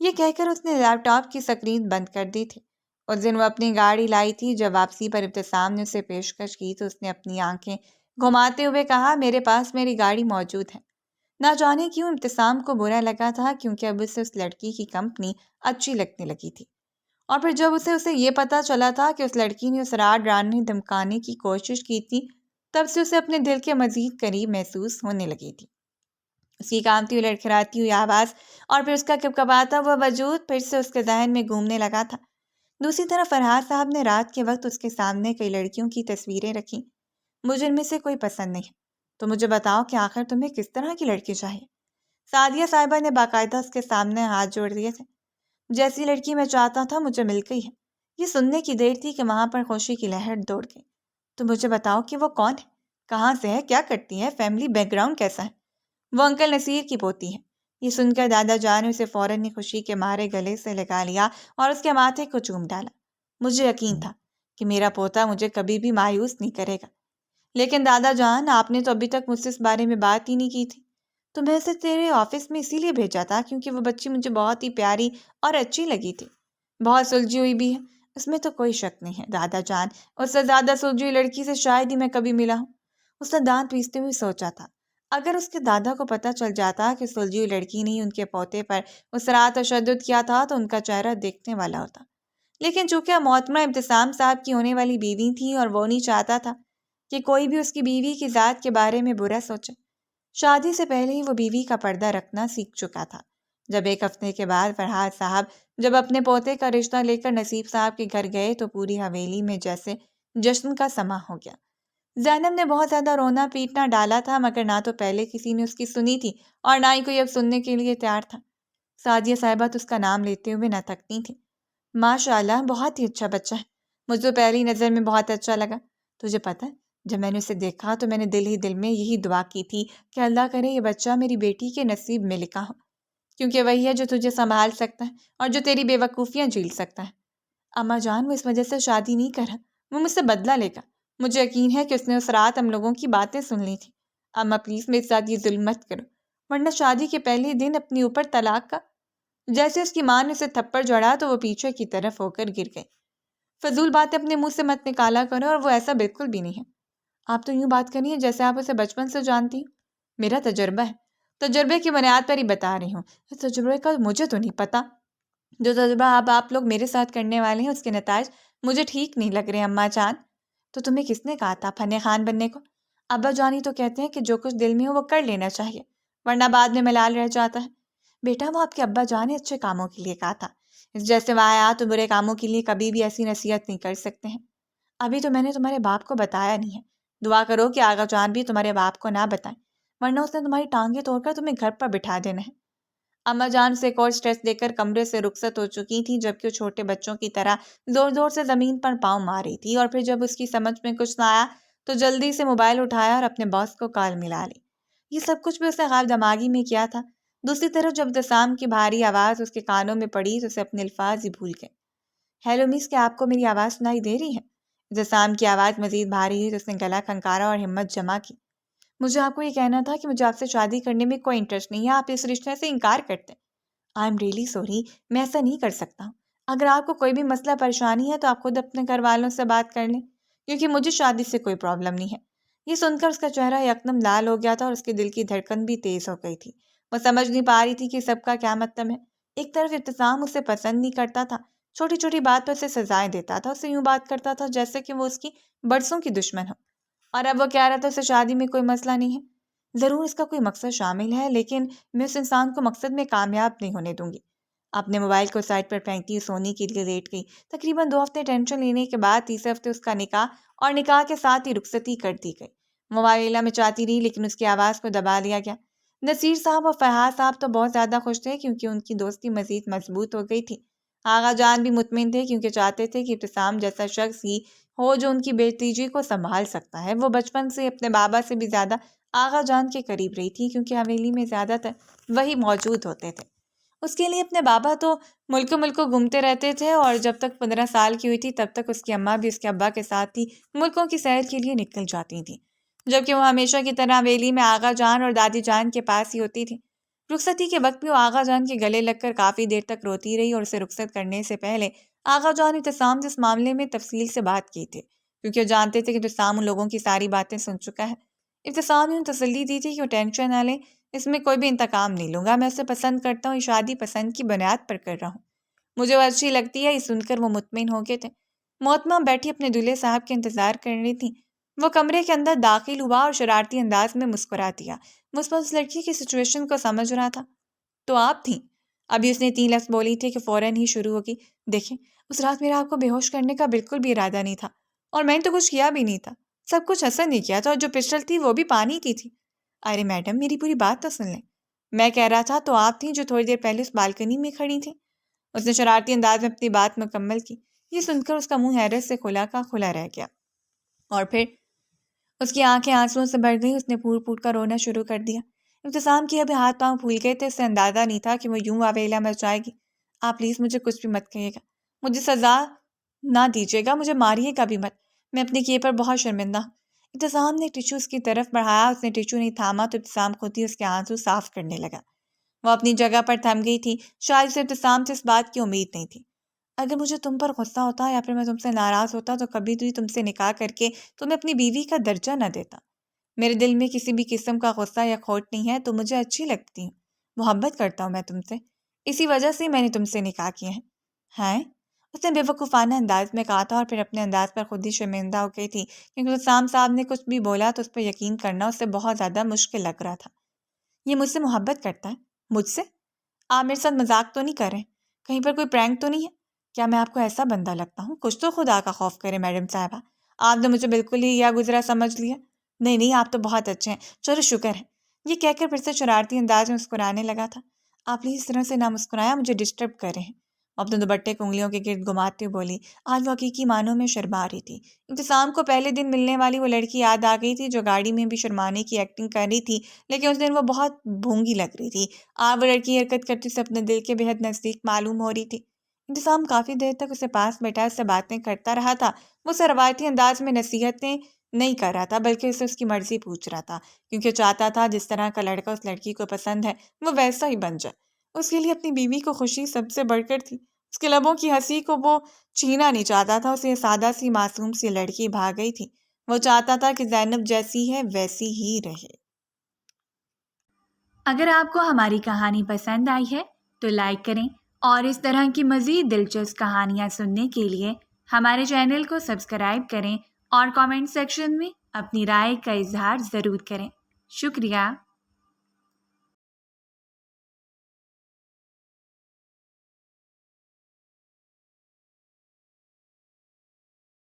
یہ کہہ کر اس نے لیپ ٹاپ کی سکرین بند کر دی تھی۔ اس دن وہ اپنی گاڑی لائی تھی، جب واپسی پر ابتسام نے اسے پیشکش کی تو اس نے اپنی آنکھیں گھماتے ہوئے کہا، میرے پاس میری گاڑی موجود ہے۔ نہ جانے کیوں ابتسام کو برا لگا تھا کیونکہ اب اسے اس لڑکی کی کمپنی اچھی لگنے لگی تھی، اور پھر جب اسے یہ پتا چلا تھا کہ اس لڑکی نے اس رات ڈرانے دھمکانے کی کوشش کی تھی تب سے اسے اپنے دل کے مزید قریب محسوس ہونے لگی تھی۔ اس کی کانپتی ہوئی لڑکھڑاتی ہوئی آواز اور پھر اس کا کپکپاتا ہوا وجود پھر سے اس کے ذہن میں گھومنے لگا تھا۔ دوسری طرف فرحات صاحب نے رات کے وقت اس کے سامنے کئی لڑکیوں کی تصویریں رکھیں۔ مجھے ان میں سے کوئی پسند نہیں ہے، تو مجھے بتاؤ کہ آخر تمہیں کس طرح کی لڑکی چاہیے؟ سعدیہ صاحبہ نے باقاعدہ اس کے سامنے ہاتھ جوڑ دیے تھے۔ جیسی لڑکی میں چاہتا تھا مجھے مل گئی ہے۔ یہ سننے کی دیر تھی کہ وہاں پر خوشی کی لہر دوڑ گئی۔ تو مجھے بتاؤ کہ وہ کون ہے؟ کہاں سے ہے؟ کیا کرتی ہے؟ فیملی بیک گراؤنڈ کیسا ہے؟ وہ انکل نصیر کی پوتی ہے۔ یہ سن کر دادا جان نے اسے فوراً ہی خوشی کے مارے گلے سے لگا لیا اور اس کے ماتھے کو چوم ڈالا۔ مجھے یقین تھا کہ میرا پوتا مجھے کبھی بھی مایوس نہیں کرے گا، لیکن دادا جان آپ نے تو ابھی تک مجھ سے اس بارے میں بات ہی نہیں کی تھی۔ تو میں اسے تیرے آفس میں اسی لیے بھیجا تھا کیونکہ وہ بچی مجھے بہت ہی پیاری اور اچھی لگی تھی، بہت سلجھی ہوئی بھی ہے، اس میں تو کوئی شک نہیں ہے دادا جان، اس سے زیادہ سلجھی ہوئی لڑکی سے شاید ہی میں کبھی ملا ہوں۔ اس نے دانت پیستے ہوئے سوچا تھا اگر اس کے دادا کو پتہ چل جاتا کہ سلجھی ہوئی لڑکی نے ان کے پوتے پر اس رات تشدد کیا تھا تو ان کا چہرہ دیکھنے والا ہوتا، لیکن چونکہ محترمہ ابتسام صاحب کی ہونے والی بیوی تھی اور وہ نہیں چاہتا تھا کہ کوئی بھی اس کی بیوی کی ذات کے بارے میں برا سوچے۔ شادی سے پہلے ہی وہ بیوی کا پردہ رکھنا سیکھ چکا تھا۔ جب ایک ہفتے کے بعد فرحات صاحب جب اپنے پوتے کا رشتہ لے کر نصیب صاحب کے گھر گئے تو پوری حویلی میں جیسے جشن کا سما ہو گیا۔ زینب نے بہت زیادہ رونا پیٹنا ڈالا تھا، مگر نہ تو پہلے کسی نے اس کی سنی تھی اور نہ ہی کوئی اب سننے کے لیے تیار تھا۔ سعدیہ صاحبہ تو اس کا نام لیتے ہوئے نہ تھکتی تھی۔ ماشاء اللہ بہت ہی اچھا بچہ ہے، مجھے پہلی نظر میں بہت اچھا لگا۔ تجھے پتہ ہے جب میں نے اسے دیکھا تو میں نے دل ہی دل میں یہی دعا کی تھی کہ اللہ کرے یہ بچہ میری بیٹی کے نصیب میں لکھا ہو، کیونکہ وہی ہے جو تجھے سنبھال سکتا ہے اور جو تیری بے وقوفیاں جھیل سکتا ہے۔ اماں جان وہ اس وجہ سے شادی نہیں کر رہا، وہ مجھ سے بدلہ لے گا۔ مجھے یقین ہے کہ اس نے اس رات ہم لوگوں کی باتیں سن لی تھی۔ اماں پلیز میرے ساتھ یہ ظلم مت کرو، ورنہ شادی کے پہلے دن اپنے اوپر طلاق کا۔ جیسے اس کی ماں نے اسے تھپڑ جڑا تو وہ پیچھے کی طرف ہو کر گر گئی۔ فضول باتیں اپنے منہ سے مت نکالا کرو، اور وہ ایسا بالکل بھی نہیں ہے۔ آپ تو یوں بات کرنی ہے جیسے آپ اسے بچپن سے جانتی ہوں۔ میرا تجربہ ہے، تجربے کی بنیاد پر ہی بتا رہی ہوں۔ اس تجربے کا مجھے تو نہیں پتا، جو تجربہ آپ لوگ میرے ساتھ کرنے والے ہیں اس کے نتائج مجھے ٹھیک نہیں لگ رہے اماں جان۔ تو تمہیں کس نے کہا تھا فن خان بننے کو؟ ابا جانی تو کہتے ہیں کہ جو کچھ دل میں ہو وہ کر لینا چاہیے، ورنہ بعد میں ملال رہ جاتا ہے۔ بیٹا وہ آپ کے ابا جان نے اچھے کاموں کے لیے کہا تھا، اس جیسے واقعات تو برے کاموں کے لیے کبھی بھی ایسی نصیحت نہیں کر سکتے ہیں۔ ابھی تو میں نے تمہارے باپ کو بتایا نہیں ہے، دعا کرو کہ آغا جان بھی تمہارے باپ کو نہ بتائیں، ورنہ اس نے تمہاری ٹانگیں توڑ کر تمہیں گھر پر بٹھا دینا ہے۔ اماں جان سے ایک اور سٹریس دے کر کمرے سے رخصت ہو چکی تھی، جبکہ وہ چھوٹے بچوں کی طرح زور زور سے زمین پر پاؤں مار رہی تھی، اور پھر جب اس کی سمجھ میں کچھ نہ آیا تو جلدی سے موبائل اٹھایا اور اپنے باس کو کال ملا لی۔ یہ سب کچھ بھی اس نے غائب دماغی میں کیا تھا۔ دوسری طرف جب ابتسام کی بھاری آواز اس کے کانوں میں پڑی تو اسے اپنے الفاظ ہی بھول گئے۔ ہیلو مس، کیا آپ کو میری آواز سنائی دے رہی ہے؟ ابتسام کی آواز مزید بھاری ہوئی تو اس نے گلا کھنکارا اور ہمت جمع کی۔ مجھے آپ کو یہ کہنا تھا کہ مجھے آپ سے شادی کرنے میں کوئی انٹرسٹ نہیں ہے، آپ اس رشتے سے انکار کرتے ہیں۔ آئی ایم ریئلی سوری، میں ایسا نہیں کر سکتا ہوں۔ اگر آپ کو کوئی بھی مسئلہ پریشانی ہے تو آپ خود اپنے گھر والوں سے بات کر لیں، کیونکہ مجھے شادی سے کوئی پرابلم نہیں ہے۔ یہ سن کر اس کا چہرہ یکدم لال ہو گیا تھا اور اس کے دل کی دھڑکن بھی تیز ہو گئی تھی۔ وہ سمجھ نہیں پا رہی تھی کہ سب کا کیا مطلب ہے۔ ایک طرف ابتسام اسے پسند نہیں کرتا تھا، چھوٹی چھوٹی بات پر اسے سزائیں دیتا تھا، اسے یوں بات کرتا تھا جیسے کہ وہ اس کی برسوں کی دشمن ہو، اور اب وہ کہہ رہا تھا اسے شادی میں کوئی مسئلہ نہیں ہے۔ ضرور اس کا کوئی مقصد شامل ہے، لیکن میں اس انسان کو مقصد میں کامیاب نہیں ہونے دوں گی۔ اپنے موبائل کو سائڈ پر پھینکتی سونے کے لیے لیٹ گئی۔ تقریباً 2 ہفتے ٹینشن لینے کے بعد تیسرے ہفتے اس کا نکاح، اور نکاح کے ساتھ ہی رخصتی کر دی گئی۔ موبائلہ میں چاہتی رہی لیکن اس کی آواز کو دبا لیا گیا۔ نصیر صاحب اور فرحات صاحب تو بہت زیادہ خوش تھے کیونکہ ان کی دوستی مزید مضبوط ہو گئی تھی۔ آغا جان بھی مطمئن تھے کیونکہ چاہتے تھے کہ ابتسام جیسا شخص ہی ہو جو ان کی بھتیجی کو سنبھال سکتا ہے۔ وہ بچپن سے اپنے بابا سے بھی زیادہ آغا جان کے قریب رہی تھی کیونکہ حویلی میں زیادہ تر وہی موجود ہوتے تھے۔ اس کے لیے اپنے بابا تو ملکوں گھومتے رہتے تھے، اور جب تک 15 سال کی ہوئی تھی تب تک اس کی اماں بھی اس کے ابا کے ساتھ ہی ملکوں کی سیر کے لیے نکل جاتی تھیں، جبکہ وہ ہمیشہ کی طرح حویلی میں آغا جان اور دادی جان کے پاس ہی ہوتی تھی۔ رخصتی کے وقت بھی وہ آغا جان کے گلے لگ کر کافی دیر تک روتی رہی، اور اسے رخصت کرنے سے پہلے آغا جان ابتسام سے اس معاملے میں تفصیل سے بات کی تھی، کیونکہ وہ جانتے تھے کہ ابتسام ان لوگوں کی ساری باتیں سن چکا ہے۔ ابتسام نے تسلی دی تھی کہ وہ ٹینشن نہ لیں، اس میں کوئی بھی انتقام نہیں لوں گا، میں اسے پسند کرتا ہوں، یہ شادی پسند کی بنیاد پر کر رہا ہوں، مجھے وہ اچھی لگتی ہے۔ یہ سن کر وہ مطمئن ہو گئے تھے۔ محتمہ بیٹھی اپنے دولہے صاحب کے انتظار کر رہی تھی۔ وہ کمرے کے اندر داخل ہوا اور شرارتی انداز میں مسکرا دیا۔ مثبت اس لڑکی کی سچویشن کو سمجھ رہا تھا۔ تو آپ تھیں؟ ابھی اس نے 3 لفظ بولی تھے کہ فوراً ہی شروع ہوگی۔ دیکھیں اس رات میرا آپ کو بے ہوش کرنے کا بالکل بھی ارادہ نہیں تھا، اور میں نے تو کچھ کیا بھی نہیں تھا، سب کچھ حسن نے کیا تھا، اور جو پسٹل تھی وہ بھی پانی کی تھی۔ ارے میڈم میری پوری بات تو سن لیں۔ میں کہہ رہا تھا تو آپ تھیں جو تھوڑی دیر پہلے اس بالکنی میں کھڑی تھیں۔ اس نے شرارتی انداز میں اپنی بات مکمل کی۔ یہ سن کر اس کا منہ حیرت سے کھلا کا کھلا رہ گیا، اور پھر اس کی آنکھیں آنسوؤں سے بھر گئیں، اس نے پھوٹ پھوٹ کر رونا شروع کر دیا۔ ابتسام کی ابھی ہاتھ پاؤں پھول گئے تھے، اس سے اندازہ نہیں تھا کہ وہ یوں واویلا مچ جائے گی۔ آپ پلیز مجھے کچھ بھی مت کہیے گا، مجھے سزا نہ دیجیے گا، مجھے ماریے گا بھی مت، میں اپنے کیے پر بہت شرمندہ ہوں۔ ابتسام نے ٹیشو اس کی طرف بڑھایا، اس نے ٹیشو نہیں تھاما تو ابتسام خود ہی اس کے آنسو صاف کرنے لگا۔ وہ اپنی جگہ پر تھم گئی تھی، شاید اسے ابتسام سے اس بات کی امید نہیں تھی۔ اگر مجھے تم پر غصہ ہوتا یا پھر میں تم سے ناراض ہوتا تو کبھی بھی تم سے نکاح کر کے تمہیں اپنی بیوی کا درجہ نہ دیتا۔ میرے دل میں کسی بھی قسم کا غصہ یا کھوٹ نہیں ہے، تم مجھے اچھی لگتی ہوں، محبت کرتا ہوں میں تم سے، اسی وجہ سے میں نے تم سے نکاح کیا ہے۔ ہیں؟ اس نے بے وقوفانہ انداز میں کہا تھا اور پھر اپنے انداز پر خود ہی شرمندہ ہو گئی تھی، کیونکہ ابتسام صاحب نے کچھ بھی بولا تو اس پر یقین کرنا اس سے بہت زیادہ مشکل لگ رہا تھا۔ یہ مجھ سے محبت کرتا ہے؟ مجھ سے؟ آپ میرے ساتھ مذاق تو نہیں کر رہے؟ کہیں پر کوئی پرینک تو نہیں ہے؟ کیا میں آپ کو ایسا بندہ لگتا ہوں؟ کچھ تو خدا کا خوف کرے میڈم صاحبہ، آپ نے مجھے بالکل ہی یا گزرا سمجھ لیا۔ نہیں نہیں، آپ تو بہت اچھے ہیں، چلو شکر ہے۔ یہ کہہ کر پھر سے شرارتی انداز میں مسکرانے لگا تھا۔ آپ پلیز اس طرح سے نہ مسکرایا، مجھے ڈسٹرب کر رہے ہیں۔ وہ اپنے دوپٹے کو انگلیوں کے گرد گھماتے بولی۔ آج وہ حقیقی معنوں میں شرما رہی تھی۔ ابتسام کو پہلے دن ملنے والی وہ لڑکی یاد آ گئی تھی جو گاڑی میں بھی شرمانے کی ایکٹنگ کر رہی تھی، لیکن اس دن وہ بہت بھونگی لگ رہی تھی۔ آج وہ لڑکی حرکت کرتی سے اپنے دل کے بےحد نزدیک معلوم ہو رہی تھی۔ ابتسام کافی دیر تک اسے پاس بیٹھا اس سے باتیں کرتا رہا تھا۔ وہ اسے روایتی انداز میں نصیحتیں نہیں کر رہا تھا، بلکہ اسے اس کی مرضی پوچھ رہا تھا، کیونکہ چاہتا تھا جس طرح کا لڑکا اس لڑکی کو پسند ہے وہ ویسا ہی بن جائے۔ اس کے لیے اپنی بیوی کو خوشی سب سے بڑھ کر تھی۔ اس کے لبوں کی ہنسی کو وہ چھینا نہیں چاہتا تھا۔ اسے یہ سادہ سی معصوم سی لڑکی بھا گئی تھی۔ وہ چاہتا تھا کہ زینب جیسی ہے ویسی ہی رہے۔ اگر آپ کو ہماری کہانی پسند آئی ہے تو لائک کریں، اور اس طرح کی مزید دلچسپ کہانیاں سننے کے لیے ہمارے چینل کو سبسکرائب کریں اور کامنٹ سیکشن میں اپنی رائے کا اظہار ضرور کریں۔ شکریہ۔